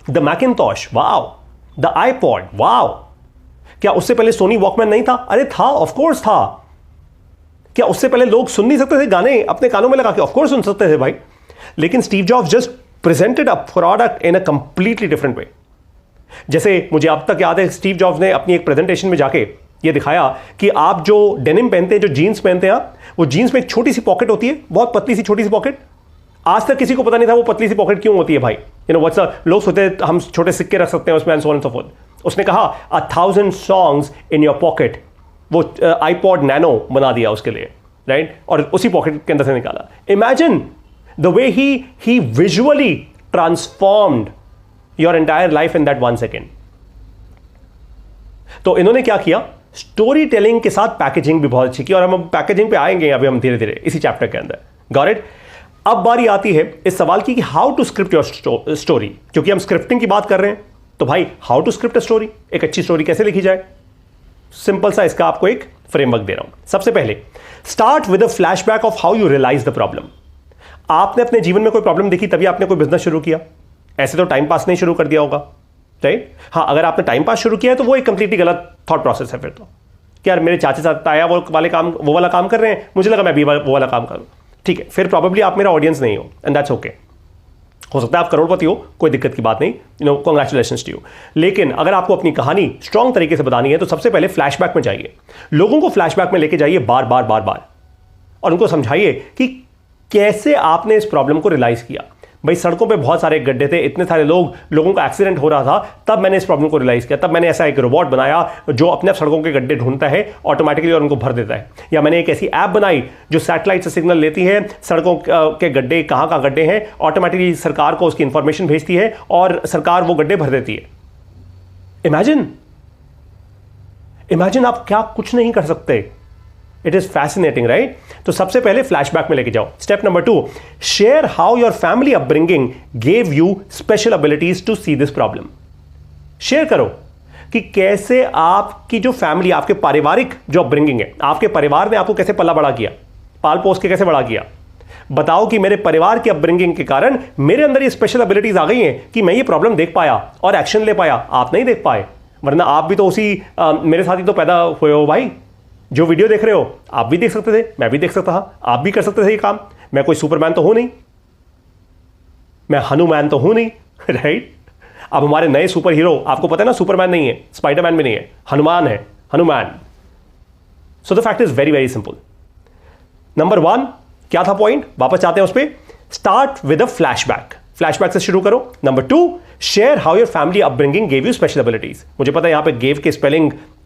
The Macintosh, wow. The iPod, wow. क्या उससे पहले सोनी वॉकमैन नहीं था? अरे था, ऑफ कोर्स था। क्या उससे पहले लोग सुन नहीं सकते थे गाने अपने कानों में लगा के? ऑफ कोर्स सुन सकते थे भाई। लेकिन Steve jobs just presented a product in a completely different way. जैसे मुझे अब तक याद है, स्टीव जॉब्स ने अपनी एक प्रेजेंटेशन में जाके ये दिखाया कि आप जो डेनिम पहनते हैं, जो जीन्स पहनते हैं, वो जीन्स में एक छोटी सी पॉकेट होती है, बहुत पतली सी छोटी सी पॉकेट। आज तक किसी को पता नहीं था वो पतली सी पॉकेट क्यों होती है भाई। व्हाट्स लोग सोचते हैं हम छोटे सिक्के रख सकते हैं उसमें, and so on and so fourth. उसने कहा 1000 सॉन्ग्स इन योर पॉकेट। वो आईपॉड नैनो बना दिया उसके लिए, राइट, और उसी पॉकेट के अंदर से निकाला। Imagine the way he visually transformed your entire life in that 1 second. तो इन्होंने क्या किया, स्टोरी टेलिंग के साथ पैकेजिंग भी बहुत अच्छी की, और हम पैकेजिंग पे आएंगे अभी हम धीरे धीरे इसी चैप्टर के अंदर। Got it? अब बारी आती है इस सवाल की कि how to script your story. क्योंकि हम स्क्रिप्टिंग की बात कर रहे हैं, तो भाई how to script a story, एक अच्छी स्टोरी कैसे लिखी जाए। सिंपल सा इसका आपको एक फ्रेमवर्क दे रहा हूं। सबसे पहले start with a flashback of how you realise the problem. आपने अपने जीवन में कोई प्रॉब्लम देखी तभी आपने कोई बिजनेस शुरू किया, ऐसे तो टाइम पास नहीं शुरू कर दिया होगा, राइट? हाँ, अगर आपने टाइम पास शुरू किया है तो वो एक कंप्लीटली गलत थॉट प्रोसेस है। फिर तो यार मेरे चाचा साथ ताया वो वाला काम कर रहे हैं, मुझे लगा मैं भी वो वाला काम करूं। ठीक है, फिर प्रॉब्लली आप मेरा ऑडियंस नहीं हो, एंड दैट्स ओके। हो सकता है आप करोड़पति हो, कोई दिक्कत की बात नहीं, कांग्रेचुलेशंस टू यू। लेकिन अगर आपको अपनी कहानी स्ट्रांग तरीके से बतानी है तो सबसे पहले फ्लैशबैक में जाइए, लोगों को फ्लैशबैक में लेके जाइए बार बार बार बार, और उनको समझाइए कि कैसे आपने इस प्रॉब्लम को रियलाइज किया। भाई सड़कों पे बहुत सारे गड्ढे थे, इतने सारे लोगों का एक्सीडेंट हो रहा था, तब मैंने इस प्रॉब्लम को रियलाइज किया। तब मैंने ऐसा एक रोबोट बनाया जो अपने आप सड़कों के गड्ढे ढूंढता है ऑटोमेटिकली और उनको भर देता है। या मैंने एक ऐसी ऐप बनाई जो सैटेलाइट से सिग्नल लेती है, सड़कों के गड्ढे कहाँ गड्ढे हैं, ऑटोमेटिकली सरकार को उसकी इंफॉर्मेशन भेजती है और सरकार वो गड्ढे भर देती है। इमेजिन आप क्या कुछ नहीं कर सकते। It is fascinating, right? तो सबसे पहले फ्लैशबैक में लेके जाओ। Step number 2, share how your family upbringing gave you special abilities to see this problem. Share करो कि कैसे आपकी जो फैमिली, आपके पारिवारिक जो अपब्रिंगिंग है, आपके परिवार ने आपको कैसे पला बड़ा किया, पाल पोस के कैसे बड़ा किया। बताओ कि मेरे परिवार की अपब्रिंगिंग के कारण मेरे अंदर ये स्पेशल एबिलिटीज आ गई हैं कि मैं ये प्रॉब्लम देख पाया और एक्शन ले पाया। आप नहीं देख पाए, वरना आप भी तो उसी मेरे साथ ही तो पैदा हुए हो भाई। जो वीडियो देख रहे हो आप भी देख सकते थे, मैं भी देख सकता था, आप भी कर सकते थे ये काम। मैं कोई सुपरमैन तो हूं नहीं, मैं हनुमान तो हूं नहीं, राइट? अब हमारे नए सुपर हीरो, आपको पता है ना, सुपरमैन नहीं है, स्पाइडरमैन भी नहीं है, हनुमान है, Hanuman. So the fact is very very simple. Number 1 क्या था पॉइंट, वापस आते हैं उस पर। Start with a flashback, flashback से शुरू करो। Number 2, share how your family upbringing gave you special abilities. मुझे पता है यहां पे गेव के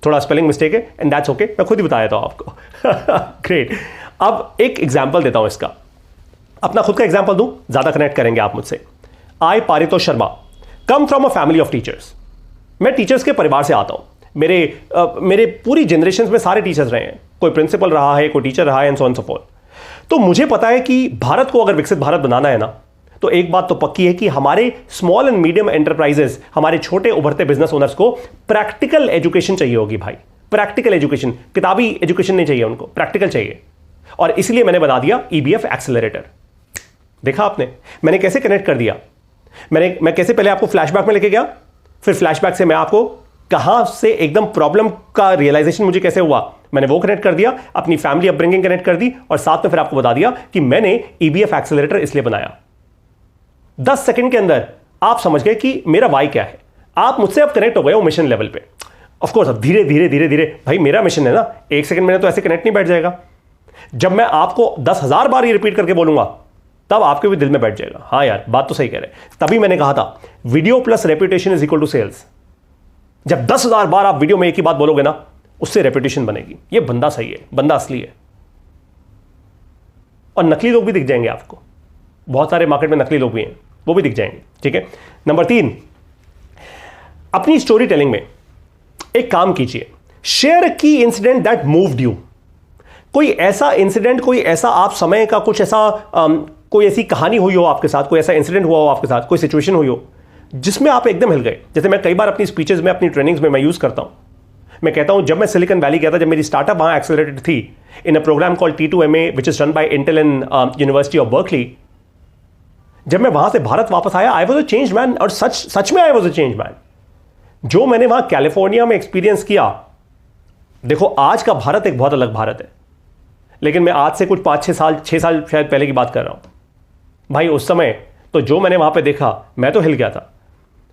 थोड़ा स्पेलिंग मिस्टेक है, एंड दैट्स ओके, मैं खुद ही बताया था आपको। ग्रेट। अब एक एग्जांपल देता हूं इसका। अपना खुद का एग्जाम्पल दूं, ज्यादा कनेक्ट करेंगे आप मुझसे। I Paritosh Sharma come from a family of teachers. मैं टीचर्स के परिवार से आता हूं। मेरे पूरी जनरेशन में सारे टीचर्स रहे हैं, कोई प्रिंसिपल रहा है, कोई टीचर रहा है, and so on so forth. तो मुझे पता है कि भारत को अगर विकसित भारत बनाना है ना, तो एक बात तो पक्की है कि हमारे स्मॉल एंड मीडियम एंटरप्राइजेस, हमारे छोटे उभरते बिजनेस ओनर्स को प्रैक्टिकल एजुकेशन चाहिए होगी भाई। प्रैक्टिकल एजुकेशन, किताबी एजुकेशन नहीं चाहिए उनको, प्रैक्टिकल चाहिए। और इसलिए मैंने बना दिया ईबीएफ एक्सेलरेटर। देखा आपने मैंने कैसे कनेक्ट कर दिया? मैं कैसे पहले आपको फ्लैशबैक में लेके गया, फिर फ्लैशबैक से मैं आपको कहां से एकदम प्रॉब्लम का रियलाइजेशन मुझे कैसे हुआ, मैंने वो कनेक्ट कर दिया, अपनी फैमिली अपब्रिंगिंग कनेक्ट कर दी, और साथ में फिर आपको बता दिया कि मैंने ईबीएफ एक्सेलरेटर इसलिए बनाया। 10 सेकंड के अंदर आप समझ गए कि मेरा वाई क्या है। आप मुझसे अब कनेक्ट हो गए हो मिशन लेवल पे। ऑफ कोर्स अब धीरे धीरे धीरे धीरे भाई मेरा मिशन है ना, 1 सेकंड में तो ऐसे कनेक्ट नहीं बैठ जाएगा। जब मैं आपको 10,000 बार ये रिपीट करके बोलूंगा तब आपके भी दिल में बैठ जाएगा, हाँ यार बात तो सही कह रहे हैं। तभी मैंने कहा था video plus reputation is equal to sales. जब 10,000 बार आप वीडियो में एक ही बात बोलोगे ना, उससे रेपुटेशन बनेगी। ये बंदा सही है, बंदा असली है। और नकली लोग भी दिख जाएंगे आपको, बहुत सारे मार्केट में नकली लोग भी हैं, वो भी दिख जाएंगे। ठीक है। नंबर 3, अपनी स्टोरी टेलिंग में एक काम कीजिए, शेयर की इंसिडेंट दैट मूव्ड यू। कोई ऐसा इंसिडेंट, कोई ऐसा आप समय का कुछ ऐसा कोई ऐसी कहानी हुई हो आपके साथ, कोई ऐसा इंसिडेंट हुआ हो आपके साथ, कोई सिचुएशन हुई हो जिसमें आप एकदम हिल गए। जैसे मैं कई बार अपनी स्पीचेस में, अपनी ट्रेनिंग्स में मैं यूज करता हूं। मैं कहता हूं जब मैं सिलिकॉन वैली गया था, जब मेरी स्टार्टअप वहां एक्सेलरेटेड थी in a program called T2MA which is run by Intel and university of Berkeley. जब मैं वहां से भारत वापस आया, I was a change man. और सच में I was a change man. जो मैंने वहां कैलिफोर्निया में एक्सपीरियंस किया, देखो आज का भारत एक बहुत अलग भारत है, लेकिन मैं आज से कुछ 5-6 साल, 6 साल शायद पहले की बात कर रहा हूं भाई। उस समय तो जो मैंने वहां पे देखा, मैं तो हिल गया था।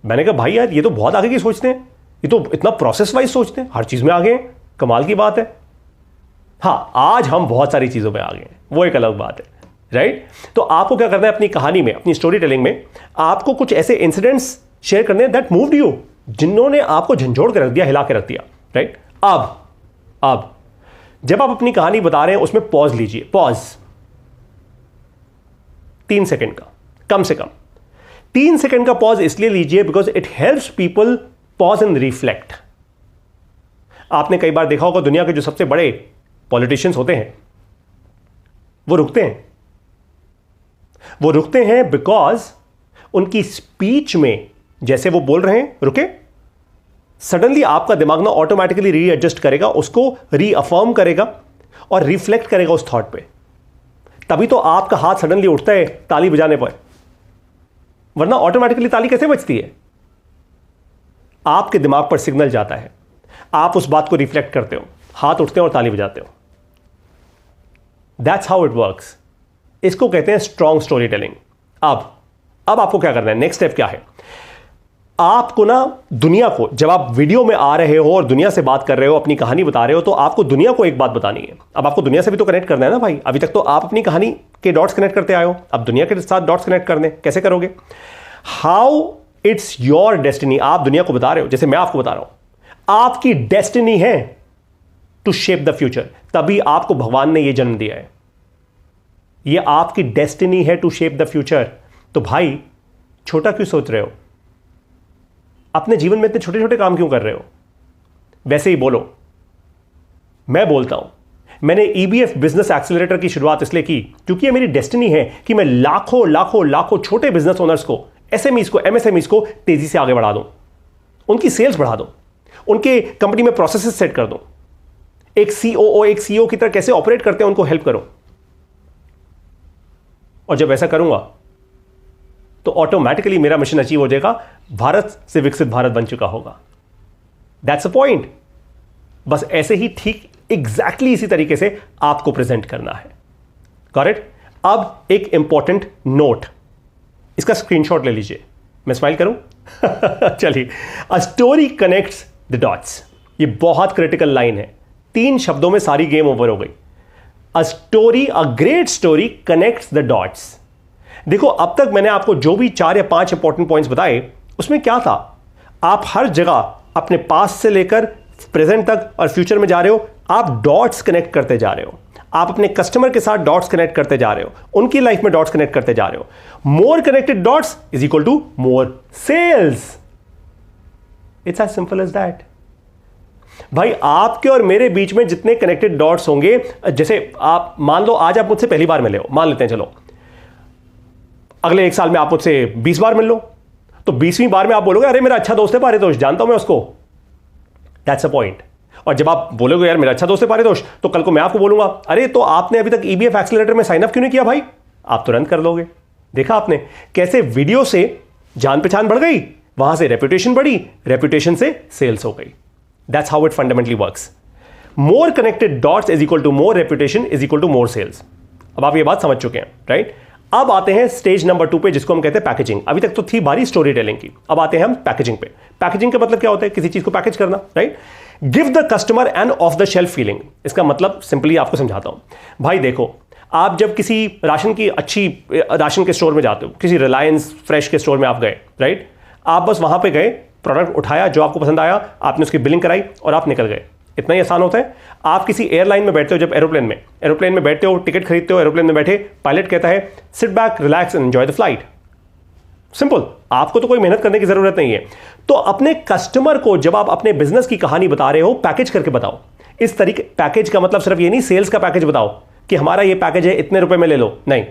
मैंने कहा भाई यार ये तो बहुत आगे की सोचते हैं, ये तो इतना प्रोसेस वाइज सोचते हैं, हर चीज में आगे हैं, कमाल की बात है। हाँ, आज हम बहुत सारी चीजों में आगे हैं, वो एक अलग बात है, राइट। तो आपको क्या करना है, अपनी कहानी में, अपनी स्टोरी टेलिंग में आपको कुछ ऐसे इंसिडेंट्स शेयर करने हैं दैट मूव्ड यू, जिन्होंने आपको झंझोड़ के रख दिया, हिला के रख दिया, राइट। अब जब आप अपनी कहानी बता रहे हैं उसमें पॉज लीजिए, पॉज 3 सेकंड का, कम से कम 3 सेकंड का पॉज इसलिए लीजिए because it helps people pause and reflect. आपने कई बार देखा होगा दुनिया के जो सबसे बड़े पॉलिटिशियंस होते हैं वो रुकते हैं बिकॉज उनकी स्पीच में जैसे वो बोल रहे हैं रुके, सडनली आपका दिमाग ना ऑटोमेटिकली रीएडजस्ट करेगा, उसको रीअफर्म करेगा और रिफ्लेक्ट करेगा उस थॉट पे। तभी तो आपका हाथ सडनली उठता है ताली बजाने पर, वरना ऑटोमेटिकली ताली कैसे बजती है? आपके दिमाग पर सिग्नल जाता है, आप उस बात को रिफ्लेक्ट करते हो, हाथ उठते हैं और ताली बजाते हो। That's how it works. इसको कहते हैं स्ट्रॉन्ग स्टोरी टेलिंग। अब आपको क्या करना है, नेक्स्ट स्टेप क्या है? आपको ना दुनिया को, जब आप वीडियो में आ रहे हो और दुनिया से बात कर रहे हो, अपनी कहानी बता रहे हो, तो आपको दुनिया को एक बात बतानी है। अब आपको दुनिया से भी तो कनेक्ट करना है ना भाई। अभी तक तो आप अपनी कहानी के डॉट्स कनेक्ट करते आए हो, अब दुनिया के साथ डॉट्स कनेक्ट करने कैसे करोगे? How it's your destiny. आप दुनिया को बता रहे हो, जैसे मैं आपको बता रहा हूं, आपकी डेस्टिनी है टू शेप द फ्यूचर। तभी आपको भगवान ने यह जन्म दिया है, यह आपकी डेस्टिनी है टू शेप द फ्यूचर। तो भाई छोटा क्यों सोच रहे हो? अपने जीवन में इतने छोटे छोटे काम क्यों कर रहे हो? वैसे ही बोलो। मैं बोलता हूं, मैंने ईबीएफ बिजनेस एक्सेलरेटर की शुरुआत इसलिए की क्योंकि ये मेरी डेस्टिनी है कि मैं लाखों लाखों लाखों छोटे बिजनेस ओनर्स को, एसएमईज को, एमएसएमईज को तेजी से आगे बढ़ा दूं, उनकी सेल्स बढ़ा दूं, उनके कंपनी में प्रोसेसेस सेट कर दूं, एक सीओओ, एक सीईओ की तरह कैसे ऑपरेट करते हैं उनको हेल्प करो। और जब ऐसा करूंगा तो ऑटोमेटिकली मेरा मिशन अचीव हो जाएगा, भारत से विकसित भारत बन चुका होगा। That's a point. बस ऐसे ही ठीक एग्जैक्टली इसी तरीके से आपको प्रेजेंट करना है। Got it? अब एक इंपॉर्टेंट नोट, इसका स्क्रीनशॉट ले लीजिए। मैं स्माइल करूं? चलिए, a story connects the dots. ये बहुत क्रिटिकल लाइन है। 3 शब्दों में सारी गेम ओवर हो गई। A story, a great story connects the dots. देखो, अब तक मैंने आपको जो भी 4 या 5 इंपॉर्टेंट पॉइंट्स बताए, उसमें क्या था? आप हर जगह अपने पास से लेकर प्रेजेंट तक और फ्यूचर में जा रहे हो, आप डॉट्स कनेक्ट करते जा रहे हो। आप अपने कस्टमर के साथ डॉट्स कनेक्ट करते जा रहे हो, उनकी लाइफ में डॉट्स कनेक्ट करते जा रहे हो। More connected dots is equal to more sales. It's as simple as that. भाई आपके और मेरे बीच में जितने कनेक्टेड डॉट्स होंगे, जैसे आप मान लो आज आप मुझसे पहली बार मिले हो, मान लेते हैं, चलो अगले 1 साल में आप मुझसे 20 बार मिल लो, तो 20वीं बार में आप बोलोगे अरे मेरा अच्छा दोस्त है पारितोष, जानता हूं मैं उसको। That's a point. और जब आप बोलोगे यार मेरा अच्छा दोस्त है पारितोष, तो कल को मैं आपको बोलूंगा अरे तो आपने अभी तक ईबीएफ एक्सेलरेटर में साइन अप क्यों नहीं किया भाई, आप तुरंत कर लोगे। देखा आपने कैसे वीडियो से जान पहचान बढ़ गई, वहां से रेपुटेशन बढ़ी, रेपुटेशन से सेल्स हो गई। That's how it fundamentally works. More connected dots is equal to more reputation is equal to more sales. अब आप ये बात समझ चुके हैं, राइट? अब आते हैं स्टेज नंबर 2 पे, जिसको हम कहते हैं पैकेजिंग। अभी तक तो थी बारी स्टोरी टेलिंग की, अब आते हैं हम पैकेजिंग पे। पैकेजिंग का मतलब क्या होता है? किसी चीज को पैकेज करना, right? Give the customer an off the shelf feeling. इसका मतलब सिंपली आपको समझाता हूं। भाई देखो, आप जब किसी राशन की अच्छी राशन के स्टोर में जाते हो, किसी रिलायंस फ्रेश के स्टोर में आप गए, राइट? आप बस वहां पे गए, प्रोडक्ट उठाया जो आपको पसंद आया, आपने उसकी बिलिंग कराई और आप निकल गए। इतना ही आसान होता है। आप किसी एयरलाइन में बैठते हो, जब एरोप्लेन में बैठते हो, टिकट खरीदते हो, एरोप्लेन में बैठे पायलट कहता है sit back, relax and enjoy the flight. Simple. आपको तो कोई मेहनत करने की जरूरत नहीं है। तो अपने कस्टमर को जब आप अपने बिजनेस की कहानी बता रहे हो, पैकेज करके बताओ। इस तरीके, पैकेज का मतलब सिर्फ ये नहीं सेल्स का पैकेज बताओ कि हमारा ये पैकेज है, इतने रुपए में ले लो, नहीं।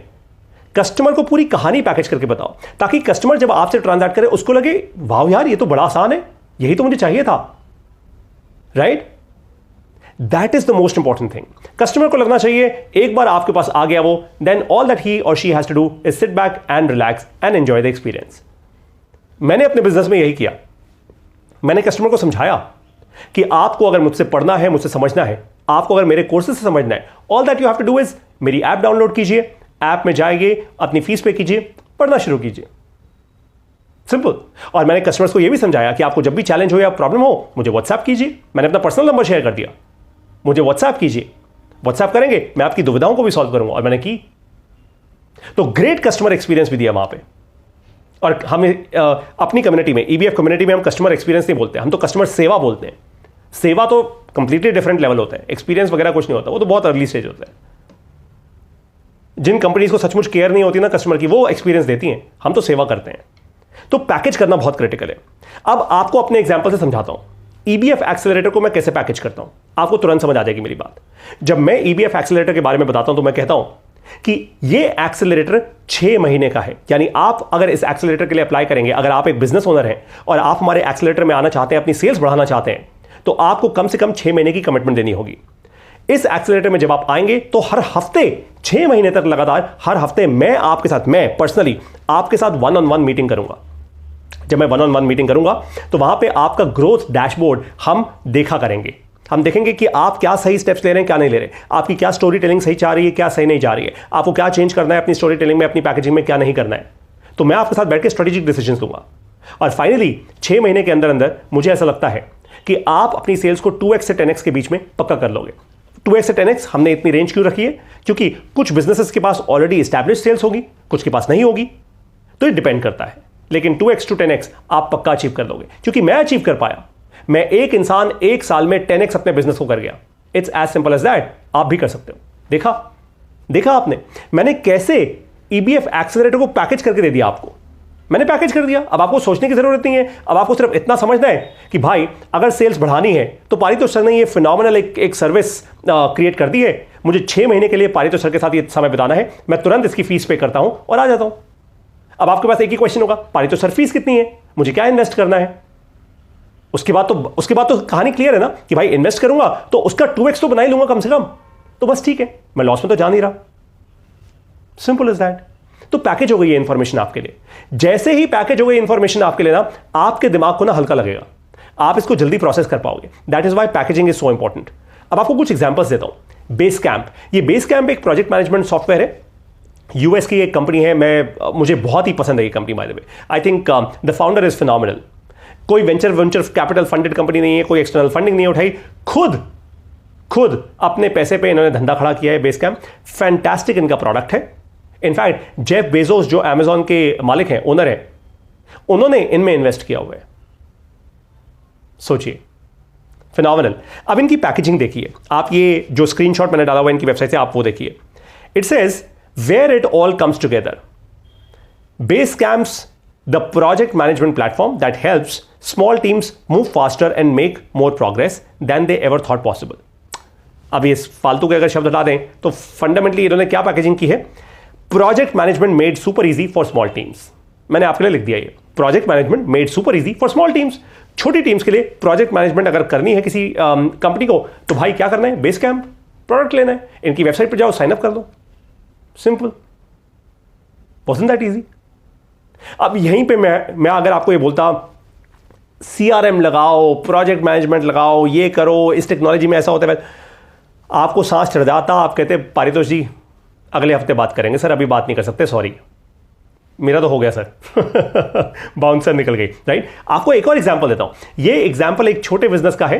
कस्टमर को पूरी कहानी पैकेज करके बताओ, ताकि कस्टमर जब आपसे ट्रांजैक्ट करे उसको लगे वाह यार ये तो बड़ा आसान है, यही तो मुझे चाहिए था, right? That is the most important thing. Customer को लगना चाहिए एक बार आपके पास आ गया वो, देन ऑल दैट ही और she has to do is sit back and relax and enjoy the experience. मैंने अपने बिजनेस में यही किया। मैंने कस्टमर को समझाया कि आपको अगर मुझसे पढ़ना है, मुझसे समझना है, आपको अगर मेरे कोर्सेज से समझना है, all that you have to do is मेरी ऐप डाउनलोड कीजिए, ऐप में जाइए, अपनी फीस पे कीजिए, पढ़ना शुरू कीजिए। सिंपल। और मैंने कस्टमर्स को यह भी समझाया कि आपको जब भी चैलेंज हो या प्रॉब्लम हो, मुझे व्हाट्सएप कीजिए। मैंने अपना पर्सनल नंबर शेयर कर दिया, मुझे व्हाट्सएप कीजिए। व्हाट्सएप करेंगे, मैं आपकी दुविधाओं को भी सॉल्व करूंगा, और मैंने की। तो ग्रेट कस्टमर एक्सपीरियंस भी दिया वहां पे। और हम अपनी कम्युनिटी में, ईबीएफ कम्युनिटी में, हम कस्टमर एक्सपीरियंस नहीं बोलते, हम तो कस्टमर सेवा बोलते हैं। सेवा तो कंप्लीटली डिफरेंट लेवल होता है, एक्सपीरियंस वगैरह कुछ नहीं होता, वो तो बहुत अर्ली स्टेज होता है। जिन कंपनीज को सचमुच केयर नहीं होती ना कस्टमर की, वो एक्सपीरियंस देती हैं, हम तो सेवा करते हैं। तो पैकेज करना बहुत क्रिटिकल है। अब आपको अपने एग्जांपल से समझाता हूं ईबीएफ एक्सेलरेटर को मैं कैसे पैकेज करता हूं, आपको तुरंत समझ आ जाएगी मेरी बात। जब मैं ईबीएफ एक्सेलरेटर के बारे में बताता हूं तो मैं कहता हूं कि ये एक्सेलरेटर 6 महीने का है। यानी आप अगर इस एक्सेलरेटर के लिए अप्लाई करेंगे, अगर आप एक बिजनेस ओनर हैं और आप हमारे एक्सेलरेटर में आना चाहते हैं, अपनी सेल्स बढ़ाना चाहते हैं, तो आपको कम से कम 6 महीने की कमिटमेंट देनी होगी। इस एक्सेलरेटर में जब आप आएंगे तो हर हफ्ते 6 महीने तक लगातार हर हफ्ते मैं आपके साथ, मैं पर्सनली आपके साथ 1-on-1 मीटिंग करूंगा। जब मैं 1-on-1 मीटिंग करूंगा तो वहां पे आपका ग्रोथ डैशबोर्ड हम देखा करेंगे। हम देखेंगे कि आप क्या सही स्टेप्स ले रहे हैं, क्या नहीं ले रहे, आपकी क्या स्टोरी टेलिंग सही जा रही है, क्या सही नहीं जा रही है, आपको क्या चेंज करना है अपनी स्टोरी टेलिंग में, अपनी पैकेजिंग में क्या नहीं करना है। तो मैं आपके साथ बैठ के स्ट्रेटेजिक डिसीजंस दूंगा। और फाइनली 6 महीने के अंदर अंदर मुझे ऐसा लगता है कि आप अपनी सेल्स को 2x से 10x के बीच में पक्का कर लोगे। 2x से 10x हमने इतनी रेंज क्यों रखी है? क्योंकि कुछ बिजनेसेस के पास ऑलरेडी एस्टैब्लिश सेल्स होगी, कुछ के पास नहीं होगी, तो ये डिपेंड करता है। लेकिन 2x to 10x आप पक्का अचीव कर लोगे, क्योंकि मैं अचीव कर पाया। मैं एक इंसान 1 साल में 10x अपने बिजनेस को कर गया। It's as simple as that. आप भी कर सकते हो। देखा आपने मैंने कैसे ईबीएफ एक्सेलरेटर को पैकेज करके दे दिया आपको। मैंने पैकेज कर दिया। अब आपको सोचने की जरूरत नहीं है। अब आपको सिर्फ इतना समझना है कि भाई अगर सेल्स बढ़ानी है तो पारितोष सर ने ये फिनोमिनल एक सर्विस क्रिएट कर दी है। मुझे 6 महीने के लिए पारितोष सर के साथ ये समय बिताना है। मैं तुरंत इसकी फीस पे करता हूं और आ जाता हूं। अब आपके पास एक ही क्वेश्चन होगा, पारितोष सर फीस कितनी है, मुझे क्या इन्वेस्ट करना है? उसके बाद तो कहानी क्लियर है ना कि भाई इन्वेस्ट करूंगा तो उसका 2x तो बना ही लूंगा कम से कम। तो बस ठीक है, मैं लॉस में तो जा नहीं रहा। Simple is that. तो पैकेज हो गई है इंफॉर्मेशन आपके लिए। जैसे ही पैकेज हो गई इंफॉर्मेशन आपके लिए ना, आपके दिमाग को ना हल्का लगेगा, आप इसको जल्दी प्रोसेस कर पाओगे। That is why packaging is so important. अब आपको कुछ एग्जांपल्स देता हूं। बेस कैंप, ये बेस कैंप एक प्रोजेक्ट मैनेजमेंट सॉफ्टवेयर है। यूएस की एक कंपनी है, मुझे बहुत ही पसंद है ये company by the way. I think the founder is phenomenal. कोई वेंचर कैपिटल फंडेड कंपनी नहीं है, कोई एक्सटर्नल फंडिंग नहीं उठाई, खुद अपने पैसे पे इन्होंने धंधा खड़ा किया है। बेस कैंप फैंटास्टिक इनका प्रोडक्ट है। इनफैक्ट जेफ बेजोस जो अमेजॉन के मालिक हैं, ओनर हैं, उन्होंने इनमें इन्वेस्ट किया हुआ है। सोचिए, फिनोमिनल। अब इनकी पैकेजिंग देखिए, आप ये जो स्क्रीनशॉट मैंने डाला हुआ इनकी वेबसाइट से, आप वो देखिए। It says where it all comes together, Basecam's the project management platform that helps small teams move faster and make more progress than they ever thought possible. अब ये फालतू के अगर शब्द हटा दें तो फंडामेंटली इन्होंने क्या पैकेजिंग की है? Project management made super easy for small teams. मैंने आपके लिए लिख दिया ये, project management made super easy for small teams. छोटी टीम्स के लिए प्रोजेक्ट मैनेजमेंट अगर करनी है किसी कंपनी को, तो भाई क्या करना है? बेसकैम्प प्रोडक्ट लेना है, इनकी वेबसाइट पर जाओ, साइन अप कर दो, सिंपल। Wasn't that easy? अब यहीं पे मैं अगर आपको ये बोलता CRM लगाओ, प्रोजेक्ट मैनेजमेंट लगाओ, ये करो, इस टेक्नोलॉजी में ऐसा होता है, आपको सांस चढ़ जाता। आप कहते पारितोष जी अगले हफ्ते बात करेंगे सर, अभी बात नहीं कर सकते, सॉरी। मेरा तो हो गया सर बाउंसर निकल गई, राइट। आपको एक और एग्जांपल देता हूं। ये एग्जांपल एक छोटे बिजनेस का है।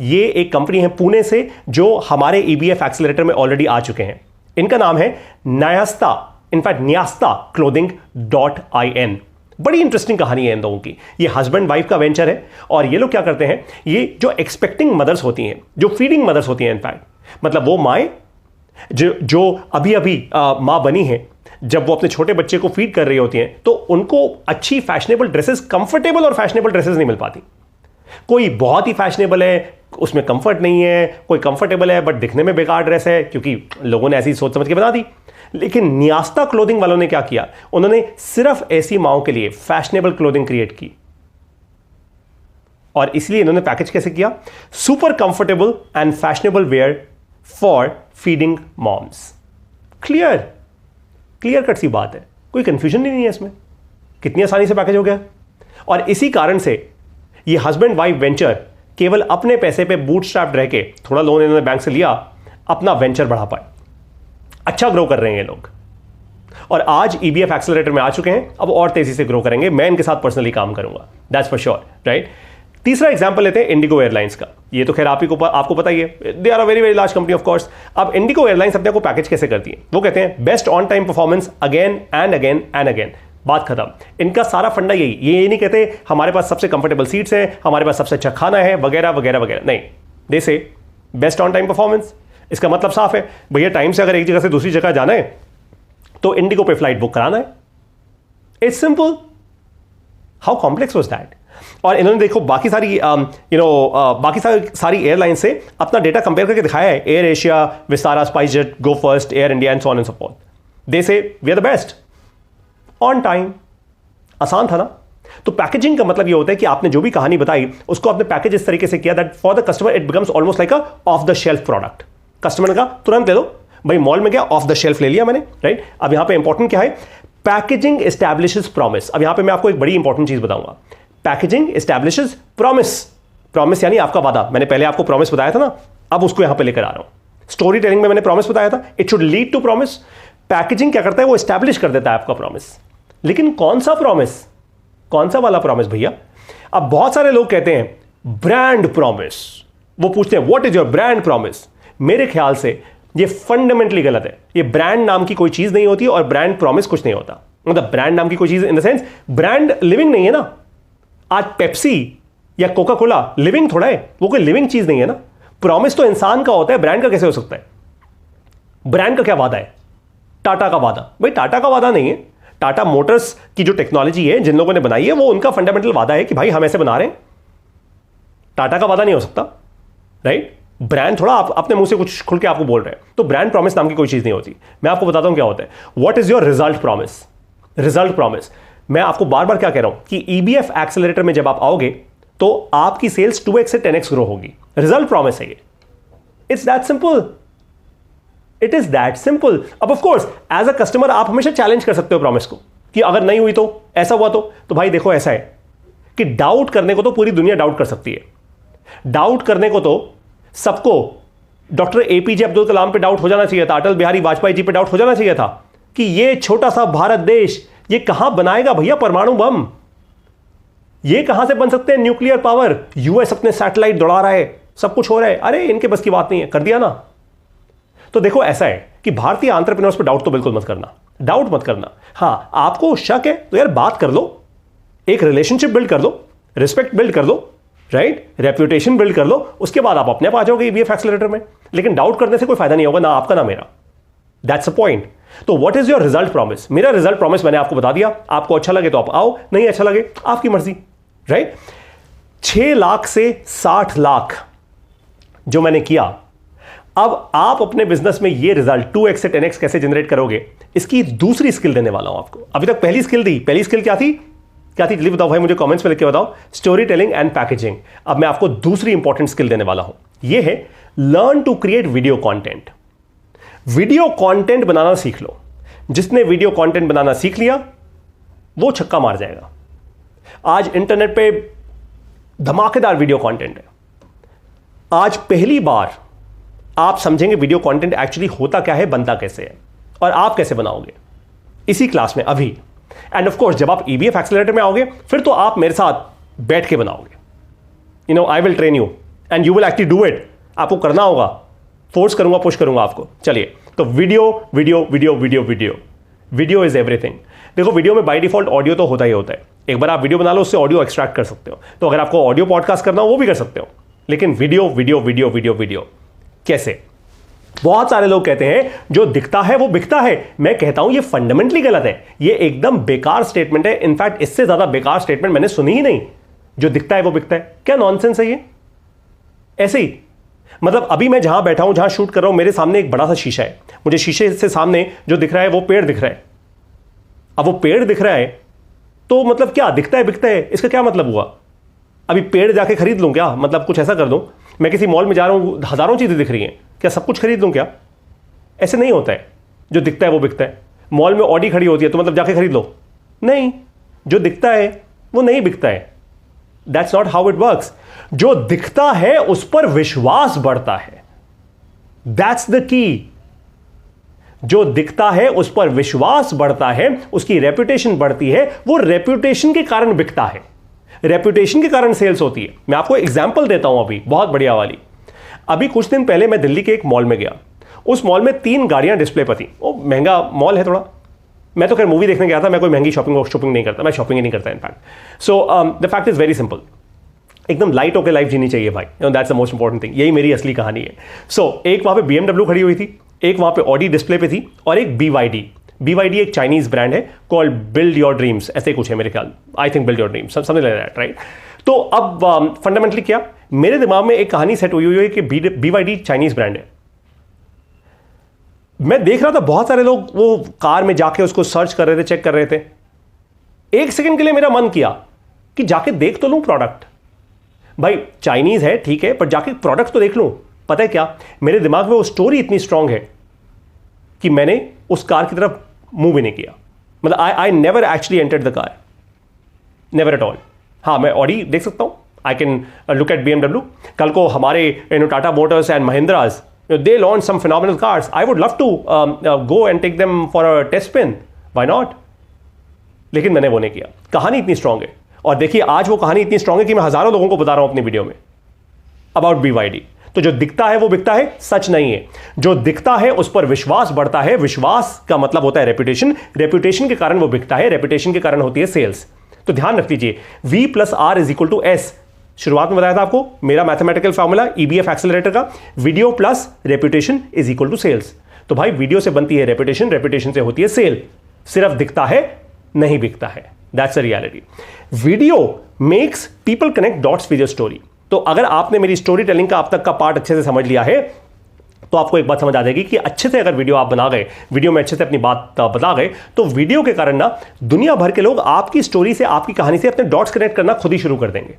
ये एक कंपनी है पुणे से जो हमारे EBF एक्सेलरेटर में ऑलरेडी आ चुके हैं। इनका नाम है न्यास्ता, इनफैक्ट nyasta.clothing.in। बड़ी इंटरेस्टिंग कहानी है इन लोगों की। ये हस्बैंड वाइफ का वेंचर है और ये लोग क्या करते हैं, ये जो एक्सपेक्टिंग मदर्स होती हैं, जो फीडिंग मदर्स होती हैं, इनफैक्ट मतलब वो माएँ जो अभी अभी माँ बनी हैं, जब वो अपने छोटे बच्चे को फीड कर रही होती हैं तो उनको अच्छी फैशनेबल ड्रेसेस, कंफर्टेबल और फैशनेबल ड्रेसेस नहीं मिल पाती। कोई बहुत ही फैशनेबल है, उसमें कंफर्ट नहीं है, कोई कंफर्टेबल है बट दिखने में बेकार ड्रेस है, क्योंकि लोगों ने ऐसी सोच समझ के बना दी। लेकिन न्यास्ता क्लोथिंग वालों ने क्या किया, उन्होंने सिर्फ ऐसी माओं के लिए फैशनेबल क्लोथिंग क्रिएट की। और इसलिए इन्होंने पैकेज कैसे किया? Super comfortable and fashionable wear for feeding moms. Clear cut सी बात है, कोई कंफ्यूजन नहीं है इसमें। कितनी आसानी से पैकेज हो गया। और इसी कारण से ये हस्बैंड वाइफ वेंचर केवल अपने पैसे पे बूटस्ट्रैप्ड रह के, थोड़ा लोन इन्होंने बैंक से लिया, अपना वेंचर बढ़ा पाए। अच्छा ग्रो कर रहे हैं ये लोग और आज EBF एक्सेलरेटर में आ चुके हैं। अब और तेजी से ग्रो करेंगे। मैं इनके साथ पर्सनली काम करूंगा, दैट्स फॉर श्योर, राइट। तीसरा एग्जांपल लेते हैं इंडिगो एयरलाइंस का। ये तो खैर आपको पता ही है, they are a very very large company of course. अब इंडिगो एयरलाइंस अपने को पैकेज कैसे करती है? वो कहते हैं best on time performance again and again and again. बात खत्म। इनका सारा फंडा यही, ये नहीं कहते हमारे पास सबसे कंफर्टेबल सीट्स हैं, हमारे पास सबसे अच्छा खाना है, वगैरह वगैरह वगैरह, नहीं। दे से बेस्ट ऑन टाइम परफॉर्मेंस। इसका मतलब साफ है, भैया टाइम से अगर एक जगह से दूसरी जगह जाना है तो इंडिगो पे फ्लाइट बुक कराना है। It's simple. How complex was that? और इन्होंने देखो बाकी सारी बाकी सारी एयरलाइन से अपना डेटा कंपेयर करके दिखाया है। Air Asia, Vistara, SpiceJet, Go First, Air India and so on and so forth. They say we are the best on time. आसान था ना? तो पैकेजिंग का मतलब ये होता है कि आपने जो भी कहानी बताई उसको आपने पैकेज इस तरीके से किया that for the customer it becomes almost like a of the shelf product. Customer का तुरंत ले दो भाई, मॉल में गया, ऑफ द शेल्फ ले लिया मैंने, राइट। अब यहां पे इंपॉर्टेंट क्या है? Packaging establishes promise. अब यहां पे मैं आपको एक बड़ी इंपॉर्टेंट चीज बताऊंगा। Packaging establishes promise. प्रॉमिस यानी आपका वादा। मैंने पहले आपको प्रॉमिस बताया था ना, अब उसको यहां पे लेकर आ रहा हूं। स्टोरी टेलिंग में मैंने प्रॉमिस बताया था, it should lead to promise. Packaging क्या करता है? वो एस्टैब्लिश कर देता है आपका प्रॉमिस। लेकिन कौन सा प्रॉमिस? कौन सा वाला प्रॉमिस भैया? अब बहुत सारे लोग कहते हैं ब्रांड प्रॉमिस। वो पूछते हैं what is your brand promise. मेरे ख्याल से ये फंडामेंटली गलत है। ये ब्रांड नाम की कोई चीज नहीं होती और ब्रांड प्रॉमिस कुछ नहीं होता। मतलब ब्रांड नाम की कोई चीज in the sense, brand living नहीं है ना। आज पेप्सी या कोका कोला लिविंग थोड़ा है, वो कोई लिविंग चीज नहीं है ना। प्रॉमिस तो इंसान का होता है, ब्रांड का कैसे हो सकता है? ब्रांड का क्या वादा है? टाटा का वादा। भाई टाटा का वादा नहीं है। टाटा मोटर्स की जो टेक्नोलॉजी है, जिन लोगों ने बनाई है, वो उनका फंडामेंटल वादा है कि भाई हम ऐसे बना रहे हैं। टाटा का वादा नहीं हो सकता, राइट। ब्रांड थोड़ा आप अपने मुंह से कुछ खुल के आपको बोल रहे हैं, तो ब्रांड प्रॉमिस नाम की कोई चीज नहीं होती। मैं आपको बताता हूं क्या होता है। What is your result promise? Result promise मैं आपको बार बार क्या कह रहा हूं कि EBF एक्सेलरेटर में जब आप आओगे तो आपकी सेल्स 2x से 10x ग्रो होगी। रिजल्ट प्रॉमिस है ये। It's that simple. It is that simple. अब of course as a customer आप हमेशा चैलेंज कर सकते हो प्रॉमिस को कि अगर नहीं हुई तो ऐसा हुआ तो भाई देखो ऐसा है कि डाउट करने को तो पूरी दुनिया डाउट कर सकती है। डाउट करने को तो सबको डॉक्टर APJ अब्दुल कलाम पे डाउट हो जाना चाहिए था, अटल बिहारी वाजपेयी जी पे डाउट हो जाना चाहिए था कि ये छोटा सा भारत देश ये कहां बनाएगा भैया परमाणु बम? ये कहां से बन सकते हैं न्यूक्लियर पावर? US अपने सैटेलाइट दौड़ा रहा है, सब कुछ हो रहा है, अरे इनके बस की बात नहीं है, कर दिया ना। तो देखो ऐसा है कि भारतीय एंटरप्रेन्योर्स पे डाउट तो बिल्कुल मत करना, डाउट मत करना। हां आपको शक है तो यार बात कर लो, एक रिलेशनशिप बिल्ड कर लो, रिस्पेक्ट बिल्ड कर लो, राइट? रेप्यूटेशन बिल्ड कर लो, उसके बाद आप अपने आप आ जाओगे ईबीएफ एक्सेलरेटर में। लेकिन डाउट करने से कोई फायदा नहीं होगा, ना आपका ना मेरा। That's a point. तो what is your result promise? मेरा रिजल्ट प्रॉमिस मैंने आपको बता दिया, आपको अच्छा लगे तो आप आओ, नहीं अच्छा लगे आपकी मर्जी, राइट? 6 लाख से 60 लाख जो मैंने किया, अब आप अपने बिजनेस में ये रिजल्ट 2x से 10x कैसे जनरेट करोगे, इसकी दूसरी स्किल देने वाला हूं आपको। अभी तक पहली स्किल दी, पहली स्किल क्या थी? जल्दी बताओ भाई, मुझे कमेंट्स में लिख के बताओ। Story telling and packaging. अब मैं आपको दूसरी इंपॉर्टेंट स्किल देने वाला हूं, यह है learn to create video content. Video content बनाना सीख लो। जिसने वीडियो कंटेंट बनाना सीख लिया वो छक्का मार जाएगा। आज इंटरनेट पे धमाकेदार वीडियो कंटेंट है। आज पहली बार आप समझेंगे वीडियो कंटेंट एक्चुअली होता क्या है, बनता कैसे है, और आप कैसे बनाओगे, इसी क्लास में अभी। एंड ऑफ कोर्स जब आप ईबीएफ एक्सेलरेटर में आओगे फिर तो आप मेरे साथ बैठ के बनाओगे। I will train you and you will actually do it. आपको करना होगा, फोर्स करूंगा, पुश करूंगा आपको। चलिए, तो video video video video video video is everything. देखो, वीडियो में बाय डिफॉल्ट ऑडियो तो होता ही होता है। एक बार आप वीडियो बना लो, उससे ऑडियो एक्सट्रैक्ट कर सकते हो। तो अगर आपको ऑडियो पॉडकास्ट करना हो वो भी कर सकते हो। लेकिन video video video video video कैसे? बहुत सारे लोग कहते हैं जो दिखता है वो बिकता है। मैं कहता हूं ये फंडामेंटली गलत है, ये एकदम बेकार स्टेटमेंट है। इनफैक्ट इससे ज्यादा बेकार स्टेटमेंट मैंने सुनी ही नहीं। जो दिखता है वो बिकता है, क्या नॉनसेंस है ये? ऐसे ही मतलब अभी मैं जहां बैठा हूं, जहां शूट कर रहा हूं, मेरे सामने एक बड़ा सा शीशा है। मुझे शीशे से सामने जो दिख रहा है वो पेड़ दिख रहा है। अब वो पेड़ दिख रहा है तो मतलब क्या दिखता है बिकता है, इसका क्या मतलब हुआ? अभी पेड़ जाके खरीद लूं क्या? मतलब कुछ ऐसा कर दूं, मैं किसी मॉल में जा रहा हूं, हजारों चीजें दिख रही हैं, क्या सब कुछ खरीद लूं क्या? ऐसे नहीं होता है। जो दिखता है वो बिकता है। मॉल में ऑडी खड़ी होती है तो मतलब जाके खरीद लो? नहीं, जो दिखता है वो नहीं बिकता है। That's not how it works. जो दिखता है उस पर विश्वास बढ़ता है। That's the key. जो दिखता है उस पर विश्वास बढ़ता है, उसकी रेपुटेशन बढ़ती है, वो रेपुटेशन के कारण बिकता है, रेपुटेशन के कारण सेल्स होती है। मैं आपको एग्जांपल देता हूं अभी, बहुत बढ़िया वाली। अभी कुछ दिन पहले मैं दिल्ली के एक मॉल में गया। उस मॉल में 3 गाड़ियां डिस्प्ले पर थी। वो महंगा मॉल है थोड़ा। मैं तो खैर मूवी देखने गया था, मैं कोई महंगी शॉपिंग नहीं करता, मैं शॉपिंग ही नहीं करता in fact. So the fact is very simple. एकदम लाइट होकर लाइफ जीनी चाहिए भाई, that's the most important thing. यही मेरी असली कहानी है। एक वहां पे BMW खड़ी हुई थी, एक वहां पे ऑडी डिस्प्ले पे थी, और एक BYD एक चाइनीज ब्रांड है, कॉल्ड बिल्ड योर ड्रीम्स, ऐसे कुछ है मेरे ख्याल। I think build your dreams, something like that, right? तो अब फंडामेंटली क्या, मेरे दिमाग में एक कहानी सेट हुई है कि BYD चाइनीज ब्रांड है। मैं देख रहा था बहुत सारे लोग वो कार में जाके उसको सर्च कर रहे थे, चेक कर रहे थे। एक सेकंड के लिए मेरा मन किया कि जाके देख तो लूं प्रोडक्ट। भाई चाइनीज है ठीक है, पर जाके प्रोडक्ट तो देख लूं। पता है क्या, मेरे दिमाग में वो स्टोरी इतनी स्ट्रांग है कि मैंने उस कार की तरफ मुंह भी नहीं किया। मतलब I never actually entered the car, never at all. हाँ, मैं ऑडी देख सकता हूं, I can look at BMW। कल को हमारे Tata Motors and Mahindras, they launch some phenomenal cars. I would love to go and take them for a test spin. Why not? लेकिन मैंने वो नहीं किया। कहानी इतनी स्ट्रांग है, और देखिए आज वो कहानी इतनी स्ट्रांग है कि मैं हजारों लोगों को बता रहा हूं अपनी वीडियो में अबाउट BYD। तो जो दिखता है वो बिकता है, सच नहीं है। जो दिखता है उस पर विश्वास बढ़ता है। विश्वास का मतलब होता है रेपुटेशन, रेपुटेशन के कारण वो बिकता है, रेपुटेशन के कारण होती है सेल्स। तो ध्यान रख लीजिए, V+R = S। शुरुआत में बताया था आपको मेरा मैथमेटिकल फॉर्मूला ईबीएफ एक्सेलरेटर का, video plus reputation is equal to sales. तो भाई वीडियो से बनती है रेपुटेशन, रेपुटेशन से होती है सेल। सिर्फ दिखता है नहीं बिकता है, that's the reality. Video makes people connect dots with your story. तो अगर आपने मेरी स्टोरी टेलिंग का अब तक का पार्ट अच्छे से समझ लिया है तो आपको एक बात समझ आ जाएगी कि अच्छे से अगर वीडियो आप बना गए, वीडियो में अच्छे से अपनी बात बता गए, तो वीडियो के कारण ना दुनिया भर के लोग आपकी स्टोरी से, आपकी कहानी से अपने डॉट्स कनेक्ट करना खुद ही शुरू कर देंगे।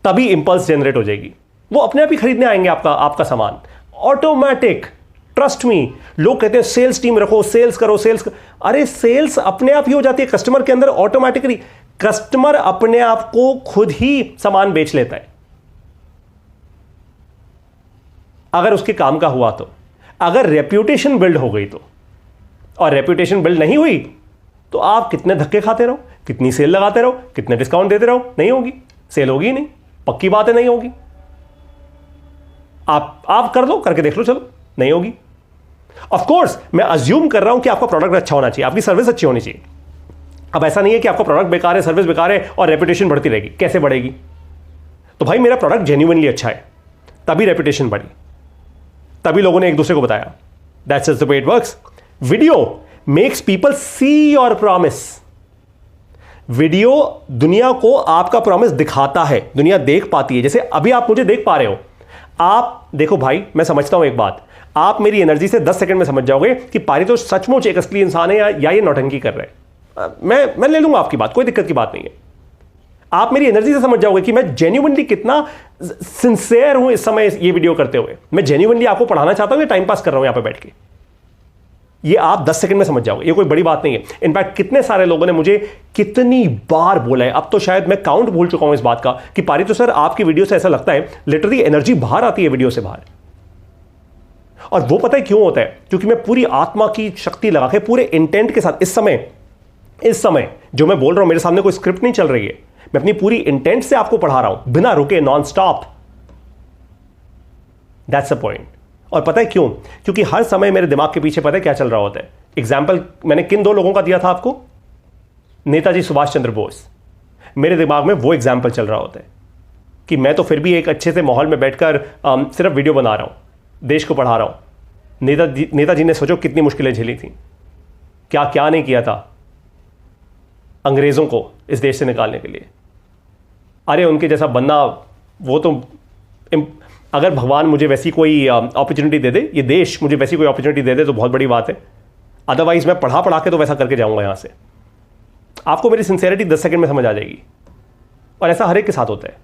तभी इंपल्स जनरेट हो जाएगी, वो अपने आप ही खरीदने आएंगे आपका सामान, ऑटोमेटिक। Trust me. लोग कहते हैं सेल्स टीम रखो, सेल्स करो, अरे सेल्स अपने आप ही हो जाती है कस्टमर के अंदर ऑटोमेटिकली। कस्टमर अपने आप को खुद ही सामान बेच लेता है अगर उसके काम का हुआ तो। अगर रेप्यूटेशन बिल्ड हो गई तो, और रेप्यूटेशन बिल्ड नहीं हुई तो आप कितने धक्के खाते रहो, कितनी सेल लगाते रहो, कितने डिस्काउंट देते रहो, नहीं होगी, सेल होगी ही नहीं। पक्की बात है, नहीं होगी। आप कर लो, करके देख लो, चलो, नहीं होगी। ऑफ कोर्स मैं अज्यूम कर रहा हूं कि आपका प्रोडक्ट अच्छा होना चाहिए, आपकी सर्विस अच्छी होनी चाहिए। अब ऐसा नहीं है कि आपका प्रोडक्ट बेकार है, सर्विस बेकार है और रेपुटेशन बढ़ती रहेगी। कैसे बढ़ेगी? तो भाई मेरा प्रोडक्ट जेन्युइनली अच्छा है, तभी रेपुटेशन बढ़ी, तभी लोगों ने एक दूसरे को बताया। That's just the way it works. Video makes people see your promise. Video दुनिया को आपका प्रॉमिस दिखाता है, दुनिया देख पाती है। जैसे अभी आप मुझे देख पा रहे हो, आप देखो भाई, मैं समझता हूं एक बात, आप मेरी एनर्जी से 10 सेकंड में समझ जाओगे कि पारितोष सचमुच एक असली इंसान है या ये नौटंकी कर रहे हैं। मैं ले लूंगा आपकी बात, कोई दिक्कत की बात नहीं है। आप मेरी एनर्जी से समझ जाओगे कि मैं जेन्युइनली कितना सिंसियर हूं इस समय ये वीडियो करते हुए। मैं जेन्युइनली आपको पढ़ाना चाहता हूं या टाइम पास कर रहा हूं यहां पे बैठ के, ये आप 10 सेकंड में समझ जाओगे। ये कोई बड़ी बात नहीं है। इनफैक्ट कितने सारे लोगों ने मुझे कितनी बार बोला है, अब तो शायद मैं काउंट भूल चुका हूं इस बात का, कि पारितोष सर आपकी वीडियो से ऐसा लगता है लिटरली एनर्जी बाहर आती है वीडियो से बाहर। और वो पता है क्यों होता है? क्योंकि मैं पूरी आत्मा की शक्ति लगा के, पूरे इंटेंट के साथ इस समय जो मैं बोल रहा हूं, मेरे सामने कोई स्क्रिप्ट नहीं चल रही है, मैं अपनी पूरी इंटेंट से आपको पढ़ा रहा हूं, बिना रुके, non stop. That's the point. और पता है क्यों? क्योंकि हर समय मेरे दिमाग के पीछे पता है क्या चल रहा होता है। एग्जाम्पल मैंने किन 2 लोगों का दिया था आपको? नेताजी सुभाष चंद्र बोस। मेरे दिमाग में वो एग्जाम्पल चल रहा होता है कि मैं तो फिर भी एक अच्छे से माहौल में बैठकर सिर्फ वीडियो बना रहा हूं, देश को पढ़ा रहा हूं। नेताजी ने सोचो कितनी मुश्किलें झेली थी, क्या क्या नहीं किया था अंग्रेजों को इस देश से निकालने के लिए। अरे उनके जैसा बनना, वो तो, अगर भगवान मुझे वैसी कोई अपॉर्चुनिटी दे दे, ये देश मुझे वैसी कोई अपॉर्चुनिटी दे दे तो बहुत बड़ी बात है। अदरवाइज मैं पढ़ा के तो वैसा करके जाऊंगा यहां से। आपको मेरी सिंसेरिटी 10 सेकंड में समझ आ जाएगी, और ऐसा हर एक के साथ होता है।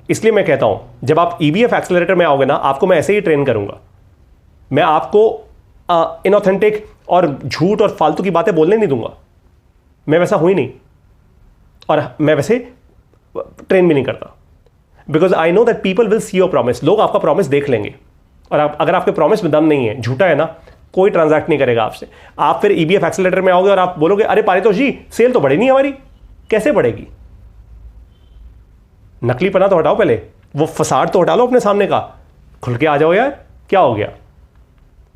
इसलिए मैं कहता हूं, जब आप EBF एक्सेलरेटर में आओगे ना, आपको मैं ऐसे ही ट्रेन करूंगा। मैं आपको इनऑथेंटिक और झूठ और फालतू की बातें बोलने नहीं दूंगा। मैं वैसा हूं ही नहीं, और मैं वैसे ट्रेन भी नहीं करता। Because I know that people will see your promise. लोग आपका प्रॉमिस देख लेंगे, और अगर आपके प्रॉमिस में दम नहीं है, झूठा है ना, कोई ट्रांजैक्ट नहीं करेगा आपसे। आप फिर EBF एक्सेलरेटर में आओगे और आप बोलोगे, अरे पारितोष जी सेल तो बढ़ी नहीं हमारी। कैसे बढ़ेगी? नकलीपना तो हटाओ, पहले वो फसाड तो हटा लो अपने सामने का, खुल के आ जाओ यार, क्या हो गया?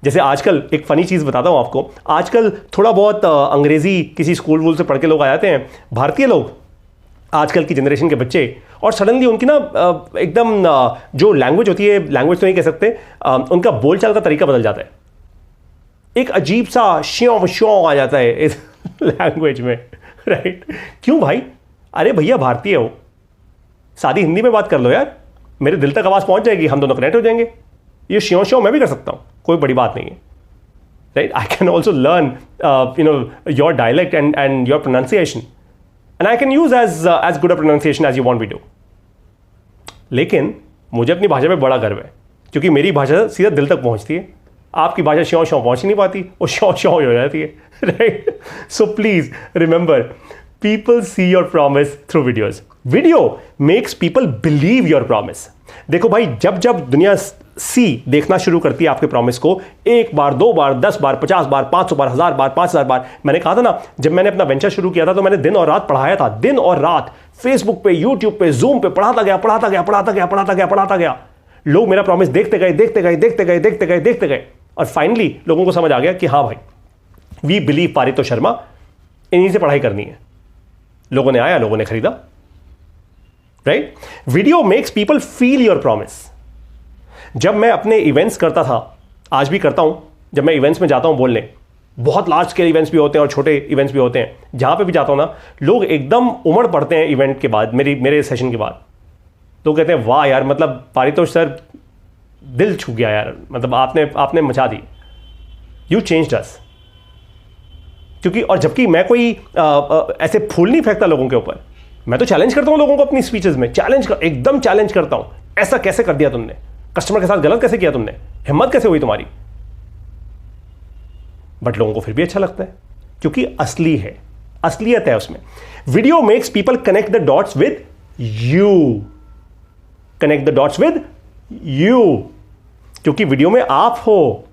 जैसे आजकल एक फनी चीज बताता हूं आपको, आजकल थोड़ा बहुत अंग्रेजी किसी स्कूल वूल से पढ़ के लोग आ जाते हैं, भारतीय लोग, आजकल की जनरेशन के बच्चे, और सडनली उनकी ना एकदम जो लैंग्वेज होती है, लैंग्वेज तो नहीं कह सकते, उनका बोलचाल का तरीका बदल जाता है। एक अजीब सा श्यों श्यों आ जाता है इस लैंग्वेज में, राइट? क्यों भाई? अरे भैया भारतीय हो, सादी हिंदी में बात कर लो यार, मेरे दिल तक आवाज पहुंच जाएगी, हम दोनों कनेक्ट हो जाएंगे। ये श्यों श्यों मैं भी कर सकता हूं, कोई बड़ी बात नहीं है, right? I can also learn your dialect and your pronunciation, and I can use as good a pronunciation as you want me to। लेकिन मुझे अपनी भाषा पे बड़ा गर्व है, क्योंकि मेरी भाषा सीधा दिल तक पहुंचती है। आपकी भाषा श्यों श्यों पहुंच ही नहीं पाती, वो श्यों श्यों हो जाती है, right? So please remember, people see your promise through videos. Video makes people believe your promise. देखो भाई, जब जब दुनिया देखना शुरू करती है आपके प्रॉमिस को, 1 बार 2 बार 10 बार 50 बार 500 बार 1000 बार 5000 बार, मैंने कहा था ना, जब मैंने अपना वेंचर शुरू किया था तो मैंने दिन और रात पढ़ाया था, दिन और रात, फेसबुक पे, यूट्यूब पे, जूम पे पढ़ाता गया। लोग मेरा प्रॉमिस देखते गए, और फाइनली लोगों को समझ आ गया कि हाँ भाई, वी बिलीव पारितोष शर्मा, इन्हीं से पढ़ाई करनी है। लोगों ने आया, लोगों ने खरीदा, right? Video makes people feel your promise. जब मैं अपने इवेंट्स करता था, आज भी करता हूं, जब मैं इवेंट्स में जाता हूं बोलने, बहुत लार्ज स्केल इवेंट्स भी होते हैं और छोटे इवेंट्स भी होते हैं, जहां पे भी जाता हूं ना, लोग एकदम उमड़ पड़ते हैं इवेंट के बाद, मेरे सेशन के बाद। तो कहते हैं, वाह यार, मतलब पारितोष सर, दिल छू गया यार, मतलब आपने मचा दी, यू चेंज्ड अस। क्योंकि, और जबकि मैं कोई ऐसे फूल नहीं फेंकता लोगों के ऊपर, मैं तो चैलेंज करता हूं लोगों को अपनी स्पीचेस में, एकदम चैलेंज करता हूं, ऐसा कैसे कर दिया तुमने, कस्टमर के साथ गलत कैसे किया तुमने, हिम्मत कैसे हुई तुम्हारी? बट लोगों को फिर भी अच्छा लगता है, क्योंकि असली है, असलियत है उसमें। Video makes people connect the dots with you, क्योंकि वीडियो में आप हो,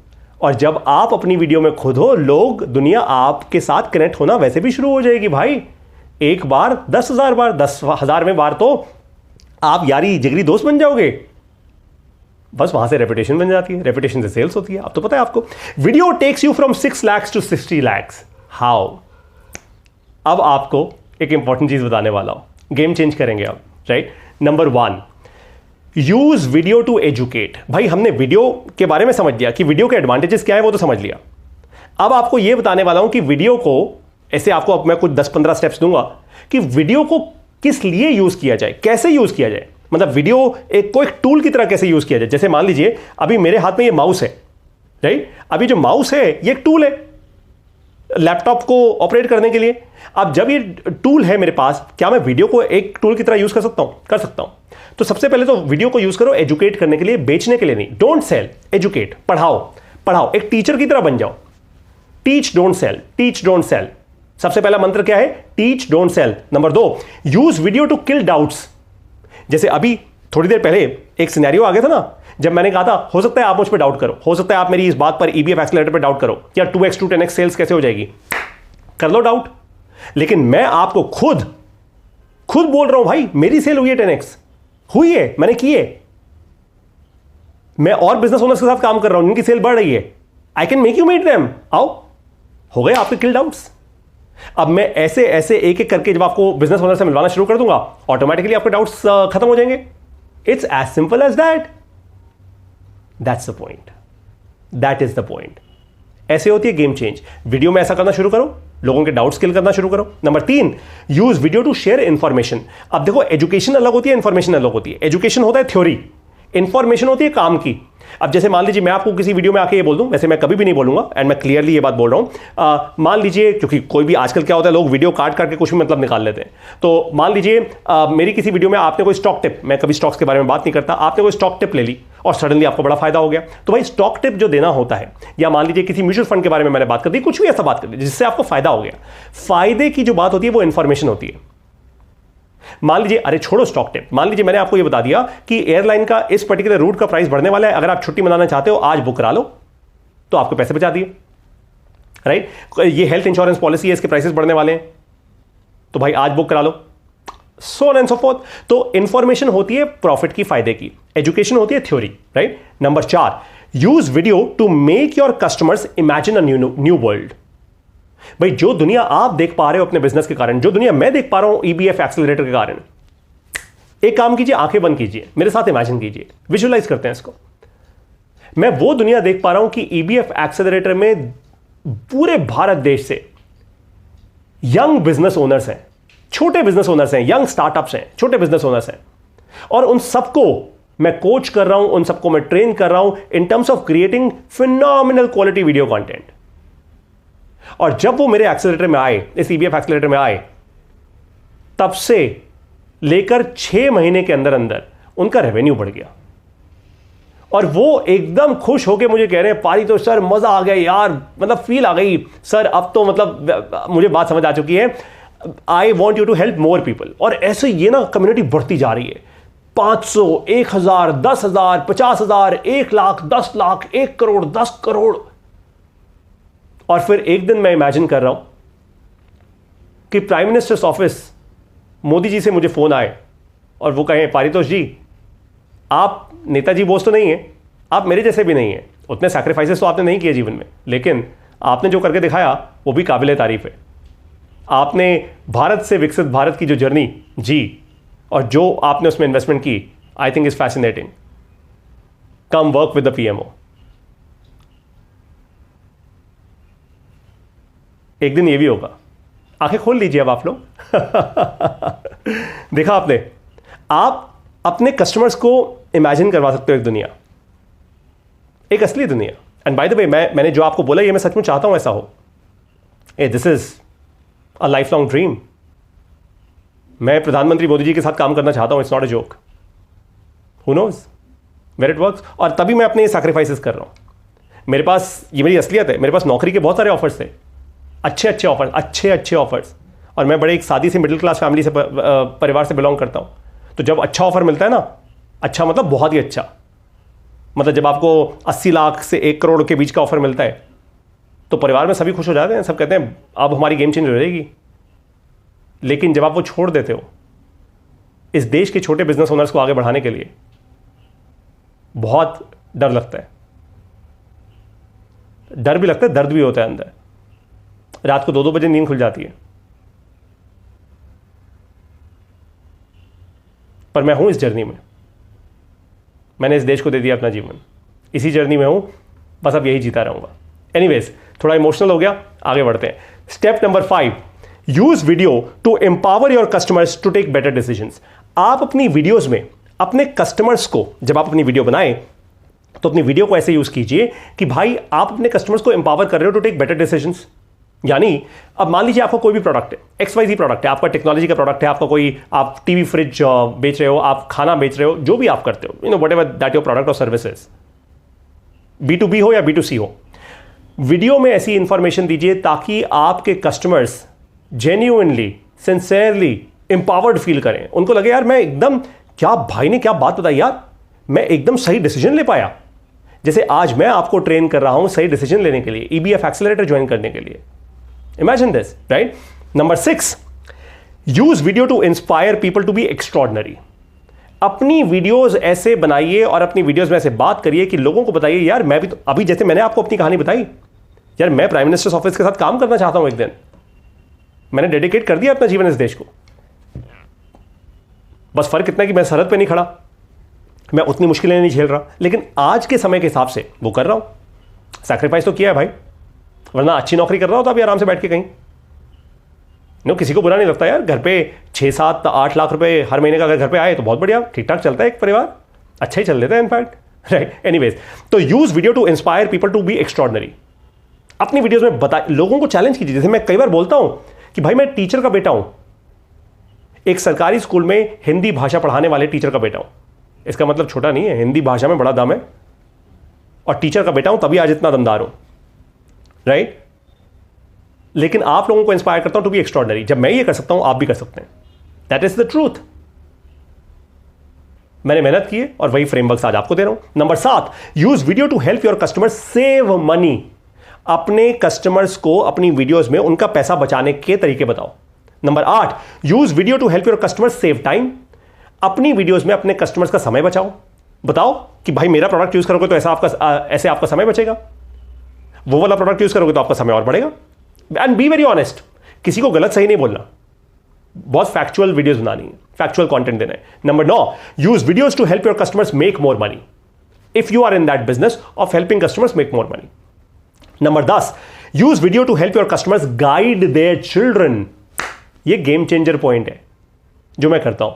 और जब आप अपनी वीडियो में खुद हो, लोग, दुनिया आपके साथ कनेक्ट होना वैसे भी शुरू हो जाएगी भाई। 1 बार 10,000 बार, 10,000वें बार तो आप यारी जिगरी दोस्त बन जाओगे। बस वहां से रेपुटेशन बन जाती है, रेपुटेशन से सेल्स होती है। अब तो पता है आपको। Video takes you from 6 lakhs to 60 lakhs। How? अब आपको एक इंपॉर्टेंट चीज बताने वाला हूं, गेम चेंज करेंगे अब, right? Number 1, use video to educate. भाई हमने वीडियो के बारे में समझ लिया कि वीडियो के एडवांटेजेस क्या है, वो तो समझ लिया। अब आपको यह बताने वाला हूं कि वीडियो को ऐसे आपको अब मैं कुछ 10-15 स्टेप्स दूंगा कि वीडियो को किस लिए यूज किया जाए, कैसे यूज किया जाए। मतलब वीडियो को एक टूल की तरह कैसे यूज किया जाए। जैसे मान लीजिए अभी मेरे हाथ में ये माउस है, राइट। अभी जो माउस है ये एक टूल है लैपटॉप को ऑपरेट करने के लिए। अब जब ये टूल है मेरे पास, क्या मैं वीडियो को एक टूल की तरह यूज कर सकता हूं? कर सकता हूं। तो सबसे पहले तो वीडियो को यूज करो एजुकेट करने के लिए, बेचने के लिए नहीं। डोंट सेल, एजुकेट, पढ़ाओ। पढ़ाओ, एक टीचर की तरह बन जाओ। Teach don't sell, teach don't sell. सबसे पहला मंत्र क्या है? Teach don't sell. Number 2, use video to kill doubts. जैसे अभी थोड़ी देर पहले एक सिनेरियो आ गया था ना, जब मैंने कहा था हो सकता है आप मुझ पर डाउट करो, हो सकता है आप मेरी इस बात पर ईबीएफ एक्सेलरेटर पर डाउट करो, या 2x to 10x सेल्स कैसे हो जाएगी। कर लो डाउट। लेकिन मैं आपको खुद बोल रहा हूं भाई, मेरी सेल हुई है 10x, हुई है, मैंने की है। मैं और बिजनेस ओनर्स के साथ काम कर रहा हूं, जिनकी सेल बढ़ रही है। I can make you meet them. आओ, हो गए आपके किल डाउट्स। अब मैं ऐसे ऐसे एक एक करके जब आपको बिजनेस ओनर से मिलवाना शुरू कर दूंगा, ऑटोमेटिकली आपके डाउट्स खत्म हो जाएंगे। It's as simple as that. That's the point, that is the point. ऐसे होती है गेम चेंज। वीडियो में ऐसा करना शुरू करो, लोगों के डाउट्स किल करना शुरू करो। Number 3, use video to share information. अब देखो, एजुकेशन अलग होती है, इंफॉर्मेशन अलग होती है। एजुकेशन होता है थ्योरी, इंफॉर्मेशन होती है काम की। अब जैसे मान लीजिए मैं आपको किसी वीडियो में आके ये बोल दूं, वैसे मैं कभी भी नहीं बोलूंगा, एंड मैं क्लियरली ये बात बोल रहा हूं। मान लीजिए, क्योंकि कोई भी आजकल क्या होता है, लोग वीडियो काट के कुछ भी मतलब निकाल लेते हैं। तो मान लीजिए मेरी किसी वीडियो में आपने कोई स्टॉक टिप, मैं कभी स्टॉक्स के बारे में बात नहीं करता, आपने कोई स्टॉक टिप ले ली और सडनली आपको बड़ा फायदा हो गया। तो भाई स्टॉक टिप जो देना होता है, या मान लीजिए किसी म्यूचुअल फंड के बारे में मैंने बात कर दी, कुछ भी ऐसा बात कर दी जिससे आपको फायदा हो गया। फायदे की जो बात होती है वो इंफॉर्मेशन होती है। मान लीजिए, अरे छोड़ो स्टॉक टिप, मान लीजिए मैंने आपको यह बता दिया कि एयरलाइन का इस पर्टिकुलर रूट का प्राइस बढ़ने वाला है, अगर आप छुट्टी मनाना चाहते हो आज बुक करा लो, तो आपके पैसे बचा दिए, राइट। ये हेल्थ इंश्योरेंस पॉलिसी है, इसके प्राइसेस बढ़ने वाले हैं, तो भाई आज बुक करा लो, so on and so forth. तो इंफॉर्मेशन होती है प्रॉफिट की, फायदे की। एजुकेशन होती है theory, right. Number 4, use video to make your customers imagine a new world. भाई जो दुनिया आप देख पा रहे हो अपने बिजनेस के कारण, जो दुनिया मैं देख पा रहा हूं ईबीएफ एक्सेलरेटर के कारण, एक काम कीजिए, आंखें बंद कीजिए, मेरे साथ इमेजिन कीजिए, विजुअलाइज करते हैं इसको। मैं वो दुनिया देख पा रहा हूं कि ईबीएफ एक्सेलरेटर में पूरे भारत देश से यंग बिजनेस ओनर्स हैं, छोटे बिजनेस ओनर्स हैं, यंग स्टार्टअप्स हैं, छोटे बिजनेस ओनर्स हैं, और उन सबको मैं कोच कर रहा हूं, उन सबको मैं ट्रेन कर रहा हूं in terms of creating phenomenal quality video content. और जब वो मेरे एक्सेलरेटर में आए, इस ईबीएफ एक्सेलरेटर में आए, तब से लेकर 6 महीने के अंदर अंदर उनका रेवेन्यू बढ़ गया। और वो एकदम खुश होकर मुझे कह रहे हैं, पारी तो सर मजा आ गया यार, मतलब फील आ गई सर, अब तो मतलब मुझे बात समझ आ चुकी है, I want you to help more people. और ऐसे ये ना कम्युनिटी बढ़ती जा रही है, 500, 1000, 10,000, 50,000, 1 लाख, 10 लाख, 1 करोड़, 10 करोड़। और फिर एक दिन मैं इमेजिन कर रहा हूं कि prime minister's office Modi ji से मुझे फोन आए और वो कहें, पारितोष जी आप नेताजी बोस तो नहीं है, आप मेरे जैसे भी नहीं है, उतने सैक्रिफाइसेस तो आपने नहीं किए जीवन में, लेकिन आपने जो करके दिखाया वो भी काबिले तारीफ है। आपने भारत से विकसित भारत की जो जर्नी जी, और जो आपने उसमें इन्वेस्टमेंट की, I think is fascinating. Come work with the PMO. एक दिन ये भी होगा। आंखें खोल लीजिए अब आप लोग। देखा आपने, आप अपने कस्टमर्स को इमेजिन करवा सकते हो एक दुनिया, एक असली दुनिया। एंड बाय द वे, मैंने जो आपको बोला ये मैं सचमुच चाहता हूं ऐसा हो। This is a life long dream. मैं प्रधानमंत्री मोदी जी के साथ काम करना चाहता हूं, it's not a joke. Who knows where it works. और तभी मैं अपने सैक्रिफाइसेस कर रहा हूं। मेरे पास, ये मेरी असलियत है, मेरे पास नौकरी के बहुत सारे ऑफर्स थे, अच्छे ऑफर्स, अच्छे ऑफर्स। और मैं बड़े एक सादी से मिडिल क्लास फैमिली से परिवार से बिलोंग करता हूं। तो जब अच्छा ऑफर मिलता है ना, अच्छा मतलब बहुत ही अच्छा, मतलब जब आपको 80 लाख से 1 करोड़ के बीच का ऑफर मिलता है, तो परिवार में सभी खुश हो जाते हैं, सब कहते हैं अब हमारी गेम चेंज हो जाएगी। लेकिन जब आप वो छोड़ देते हो इस देश के छोटे बिजनेस ओनर्स को आगे बढ़ाने के लिए, बहुत डर लगता है। डर भी लगता है, दर्द भी होता है अंदर। रात को 2-2 बजे नींद खुल जाती है। पर मैं हूं इस जर्नी में, मैंने इस देश को दे दिया अपना जीवन, इसी जर्नी में हूं, बस अब यही जीता रहूंगा। एनीवेज, थोड़ा इमोशनल हो गया, आगे बढ़ते हैं। Step number 5, use video to empower your customers to take better decisions. आप अपनी वीडियोस में अपने कस्टमर्स को, जब आप अपनी वीडियो बनाएं तो अपनी वीडियो को ऐसे यूज कीजिए कि भाई आप अपने कस्टमर्स को एम्पावर कर रहे हो टू टेक बेटर डिसीजंस। यानी अब मान लीजिए आपका कोई भी प्रोडक्ट है, XYZ प्रोडक्ट है, आपका टेक्नोलॉजी का प्रोडक्ट है, आपका कोई, आप टीवी फ्रिज बेच रहे हो, आप खाना बेच रहे हो, जो भी आप करते हो, व्हाटएवर दैट योर प्रोडक्ट और सर्विसेज, B2B हो या B2C हो, वीडियो में ऐसी इंफॉर्मेशन दीजिए ताकि आपके customers genuinely, sincerely empowered feel करें। उनको लगे यार मैं एकदम, क्या भाई ने क्या बात बताई यार, मैं एकदम सही डिसीजन ले पाया। जैसे आज मैं आपको ट्रेन कर रहा हूं सही डिसीजन लेने के लिए, EBF एक्सेलरेटर ज्वाइन करने के लिए। Imagine this, right? Number 6, use video to inspire people to be extraordinary. अपनी वीडियोस ऐसे बनाइए और अपनी वीडियोस में ऐसे बात करिए कि लोगों को बताइए यार मैं भी तो, अभी जैसे मैंने आपको अपनी कहानी बताई, यार मैं प्राइम मिनिस्टर्स ऑफिस के साथ काम करना चाहता हूं एक दिन, मैंने डेडिकेट कर दिया अपना जीवन इस देश को। बस फर्क इतना कि मैं सरहद पे नहीं खड़ा, मैं उतनी मुश्किलें नहीं झेल रहा, लेकिन आज के समय के हिसाब से वो कर रहा हूं। सैक्रिफाइस तो किया है भाई, वरना अच्छी नौकरी कर रहा हो तो अभी आराम से बैठ के कहीं किसी को बुरा नहीं लगता यार। घर पे 6, 7, 8 लाख रुपए हर महीने का अगर घर पे आए तो बहुत बढ़िया, ठीक ठाक चलता है एक परिवार, अच्छा ही चल लेता है इनफैक्ट, राइट? एनीवेज, तो use video to inspire people to be extraordinary. अपनी वीडियोस में बता, लोगों को चैलेंज कीजिए। जैसे मैं कई बार बोलता हूं कि भाई मैं टीचर का बेटा हूं, एक सरकारी स्कूल में हिंदी भाषा पढ़ाने वाले टीचर का बेटा हूं। इसका मतलब छोटा नहीं है, हिंदी भाषा में बड़ा दम है, और टीचर का बेटा हूं तभी आज इतना दमदार हूं, राइट? लेकिन आप लोगों को इंस्पायर करता हूं टू बी एक्स्ट्रॉर्डिनरी। जब मैं ये कर सकता हूं आप भी कर सकते हैं, दैट इज द ट्रूथ। मैंने मेहनत की है और वही फ्रेमवर्क आज आपको दे रहा हूं। Number 7, use video to help your customers save money. अपने कस्टमर्स को अपनी वीडियोस में उनका पैसा बचाने के तरीके बताओ। Number 8, use video to help your customers save time. अपनी वीडियोस में अपने कस्टमर्स का समय बचाओ। बताओ कि भाई मेरा प्रोडक्ट यूज करोगे तो ऐसे आपका समय बचेगा, वो वाला प्रोडक्ट यूज करोगे तो आपका समय और बढ़ेगा। एंड बी वेरी ऑनेस्ट, किसी को गलत सही नहीं बोलना, बहुत फैक्चुअल वीडियोस बनानी है, फैक्चुअल कंटेंट देना है। Number 9, use videos to help your customers make more money if you are in that business of helping customers make more money. Number 10, use video to help your customers guide their children. ये game changer point है जो मैं करता हूं।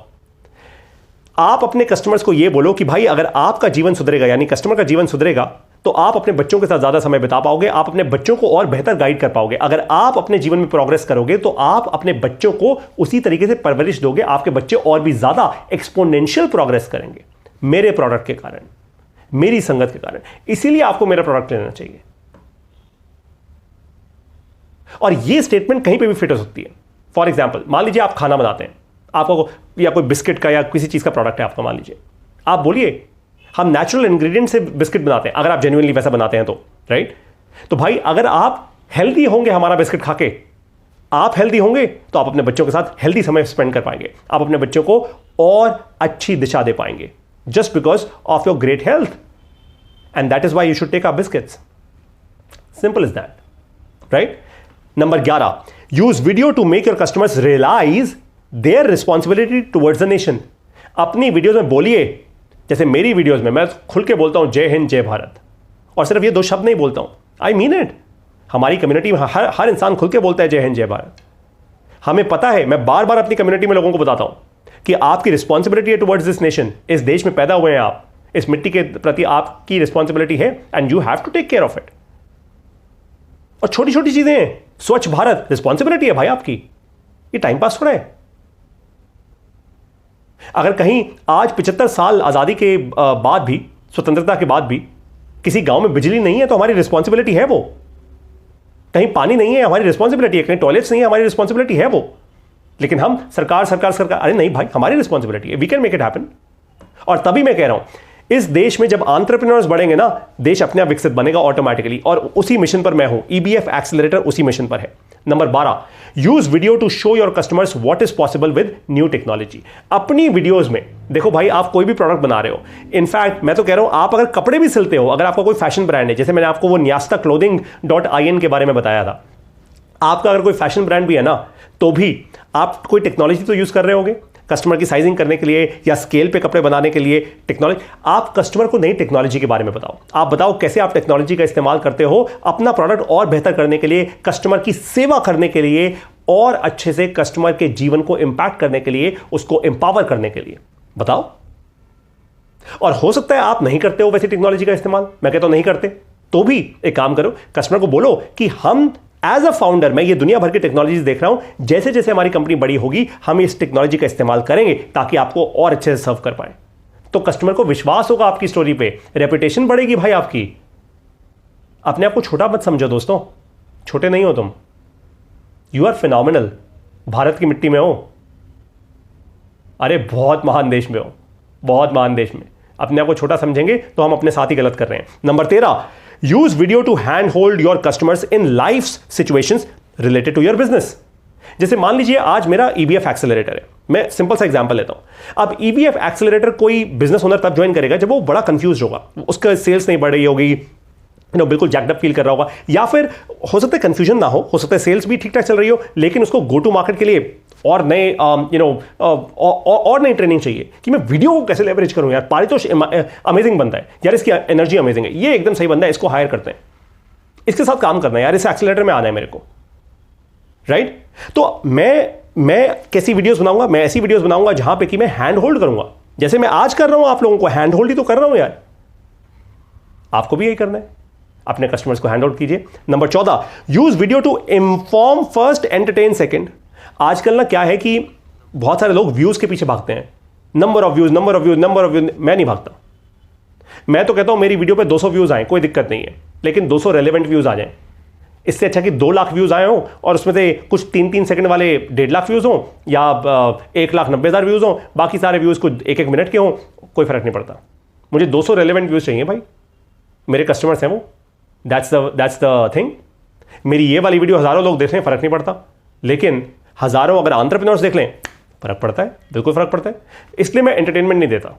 आप अपने customers को यह बोलो कि भाई अगर आपका जीवन सुधरेगा, यानी कस्टमर का जीवन सुधरेगा, तो आप अपने बच्चों के साथ ज्यादा समय बिता पाओगे, आप अपने बच्चों को और बेहतर गाइड कर पाओगे। अगर आप अपने जीवन में प्रोग्रेस करोगे तो आप अपने बच्चों को उसी तरीके से परवरिश दोगे, आपके बच्चे और भी ज्यादा एक्सपोनेंशियल प्रोग्रेस करेंगे मेरे प्रोडक्ट के कारण, मेरी संगत के कारण। इसीलिए आपको मेरा प्रोडक्ट लेना चाहिए। और यह स्टेटमेंट कहीं पे भी फिट हो सकती है। फॉर एग्जाम्पल, मान लीजिए आप खाना बनाते हैं, आपको या कोई बिस्किट का या किसी चीज का प्रोडक्ट है आपका, मान लीजिए आप बोलिए हम नेचुरल इंग्रेडिएंट से बिस्किट बनाते हैं, अगर आप जेन्युइनली वैसा बनाते हैं तो, राइट? तो भाई अगर आप हेल्दी होंगे हमारा बिस्किट खाके, आप हेल्दी होंगे तो आप अपने बच्चों के साथ हेल्दी समय स्पेंड कर पाएंगे, आप अपने बच्चों को और अच्छी दिशा दे पाएंगे, just because of your great health. And that is why you should take our biscuits. Simple is that, right? Number 11, use video to make your customers realise their responsibility towards the nation. अपनी videos में बोलिए, जैसे मेरी videos में मैं खुल के बोलता हूं जय हिंद जय भारत, और सिर्फ ये 2 शब्द नहीं बोलता हूं, आई मीन इट। हमारी कम्युनिटी में हर इंसान खुल के बोलता है जय हिंद जय भारत। हमें पता है, मैं बार बार अपनी कम्युनिटी में लोगों को बताता हूं कि आपकी रिस्पॉन्सिबिलिटी है टुवर्ड्स दिस नेशन। इस देश में पैदा हुए हैं आप, इस मिट्टी के प्रति आपकी रिस्पॉन्सिबिलिटी है, and you have to take care of it. और छोटी छोटी चीजें हैं, स्वच्छ भारत रिस्पॉन्सिबिलिटी है भाई आपकी, ये टाइम पास थोड़ा है। अगर कहीं आज 75 साल आजादी के बाद भी, स्वतंत्रता के बाद भी किसी गांव में बिजली नहीं है तो हमारी रिस्पॉन्सिबिलिटी है वो। कहीं पानी नहीं है हमारी रिस्पॉन्सिबिलिटी है, कहीं टॉयलेट्स नहीं है हमारी रिस्पॉन्सिबिलिटी है वो। लेकिन हम सरकार सरकार सरकार, अरे नहीं भाई, हमारी रिस्पॉन्सिबिलिटी है, we can make it happen. और तभी मैं कह रहा हूं, इस देश में जब एंटरप्रेन्योर्स बढ़ेंगे ना, देश अपने आप विकसित बनेगा ऑटोमेटिकली। और उसी मिशन पर मैं हूं, EBF एक्सेलरेटर उसी मिशन पर है। Number 12, use video to show your customers what is possible with new technology. अपनी वीडियोस में देखो भाई, आप कोई भी प्रोडक्ट बना रहे हो, इनफैक्ट मैं तो कह रहा हूं आप अगर कपड़े भी सिलते हो, अगर आपका कोई फैशन ब्रांड है, जैसे मैंने आपको वो न्यास्ता clothing.in के बारे में बताया था, आपका अगर कोई फैशन ब्रांड भी है ना, तो भी आप कोई टेक्नोलॉजी तो यूज कर रहे होंगे कस्टमर की साइजिंग करने के लिए या स्केल पे कपड़े बनाने के लिए टेक्नोलॉजी। आप कस्टमर को नई टेक्नोलॉजी के बारे में बताओ, आप बताओ कैसे आप टेक्नोलॉजी का इस्तेमाल करते हो अपना प्रोडक्ट और बेहतर करने के लिए, कस्टमर की सेवा करने के लिए और अच्छे से कस्टमर के जीवन को इंपैक्ट करने के लिए, उसको एम्पावर करने के लिए बताओ। और हो सकता है आप नहीं करते हो वैसी टेक्नोलॉजी का इस्तेमाल, मैं कहता हूं नहीं करते, तो भी एक काम करो, कस्टमर को बोलो कि हम एज अ फाउंडर, मैं ये दुनिया भर की टेक्नोलॉजीज देख रहा हूं, जैसे जैसे हमारी कंपनी बड़ी होगी हम इस टेक्नोलॉजी का इस्तेमाल करेंगे ताकि आपको और अच्छे से सर्व कर पाए। तो कस्टमर को विश्वास होगा आपकी स्टोरी पे, रेपुटेशन बढ़ेगी भाई आपकी। अपने आप को छोटा मत समझो दोस्तों, छोटे नहीं हो तुम, यू आर फिनोमिनल। भारत की मिट्टी में हो, अरे बहुत महान देश में हो, बहुत महान देश में। अपने आप को छोटा समझेंगे तो हम अपने साथ ही गलत कर रहे हैं। Number 13, use video to hand hold your customers in life situations related to your business. जैसे मान लीजिए आज मेरा ईबीएफ एक्सेलरेटर है, मैं सिंपल सा एग्जांपल लेता हूं। अब ईबीएफ एक्सेलरेटर कोई बिजनेस ओनर तब ज्वाइन करेगा जब वो बड़ा कंफ्यूज होगा, उसका सेल्स नहीं बढ़ रही होगी, बिल्कुल जैक्ड अप फील कर रहा होगा, या फिर हो सकता है कंफ्यूजन ना हो सकता है सेल्स भी ठीक ठाक चल रही हो, लेकिन उसको गो टू मार्केट के लिए और नए और नई ट्रेनिंग चाहिए कि मैं वीडियो को कैसे लेवरेज करूं। यार पारितोष अमेजिंग बंदा है यार, इसकी एनर्जी अमेजिंग है, ये एकदम सही बंदा है, इसको हायर करते हैं, इसके साथ काम करना है यार, इस एक्सेलरेटर में आना है मेरे को, राइट। तो मैं कैसी वीडियोस बनाऊंगा, मैं ऐसी वीडियोस बनाऊंगा जहां पे कि मैं हैंड होल्ड करूंगा, जैसे मैं आज कर रहा हूं आप लोगों को हैंड होल्ड ही तो कर रहा हूं यार, आपको भी यही करना है, अपने कस्टमर्स को हैंड होल्ड कीजिए। Number 14, use video to inform first, entertain second. आजकल ना क्या है कि बहुत सारे लोग व्यूज के पीछे भागते हैं, number of views, number of views, number of views. मैं नहीं भागता, मैं तो कहता हूं मेरी वीडियो पे 200 व्यूज आए कोई दिक्कत नहीं है, लेकिन 200 रेलेवेंट व्यूज आ जाएं। इससे अच्छा कि 2 लाख व्यूज आए हो और उसमें से कुछ 3-3 सेकंड वाले 1.5 लाख व्यूज हो या 1,90,000 व्यूज हो, बाकी सारे व्यूज कुछ 1-1 मिनट के हो, कोई फर्क नहीं पड़ता। मुझे 200 रेलेवेंट व्यूज चाहिए भाई, मेरे कस्टमर्स हैं वो, दैट्स द थिंग। मेरी ये वाली वीडियो हजारों लोग देख लें फर्क नहीं पड़ता, लेकिन हजारों अगर एंटरप्रेन्योर्स देख लें फर्क पड़ता है, बिल्कुल फर्क पड़ता है। इसलिए मैं एंटरटेनमेंट नहीं देता,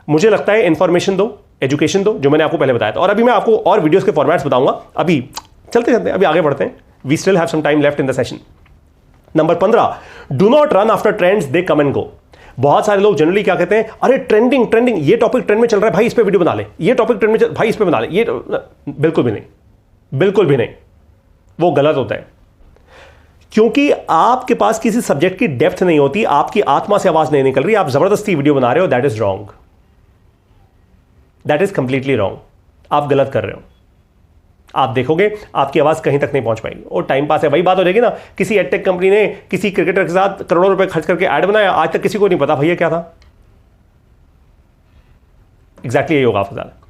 मुझे लगता है इंफॉर्मेशन दो, एजुकेशन दो, जो मैंने आपको पहले बताया था। और अभी मैं आपको और वीडियोस के फॉर्मेट्स बताऊंगा, अभी चलते चलते अभी आगे बढ़ते हैं, we still have some time left in the session. Number 15, do not run after trends, they come and go. बहुत सारे लोग जनरली क्या कहते हैं, अरे ट्रेंडिंग ट्रेंडिंग, ये टॉपिक ट्रेंड में चल रहा है भाई, इस पे वीडियो बना ले, ये टॉपिक ट्रेंड में चल भाई, इस पे बना ले, ये बिल्कुल भी नहीं, बिल्कुल भी नहीं, वो गलत होता है। क्योंकि आपके पास किसी सब्जेक्ट की डेप्थ नहीं होती, आपकी आत्मा से आवाज नहीं निकल रही, आप जबरदस्ती वीडियो बना रहे हो, that is wrong, that is completely wrong, आप गलत कर रहे हो। आप देखोगे आपकी आवाज कहीं तक नहीं पहुंच पाएगी और टाइम पास है। वही बात हो जाएगी ना, किसी एडटेक कंपनी ने किसी क्रिकेटर के साथ करोड़ों रुपए खर्च करके ऐड बनाया, आज तक किसी को नहीं पता भैया क्या था। एग्जैक्टली यही होगा आपके साथ।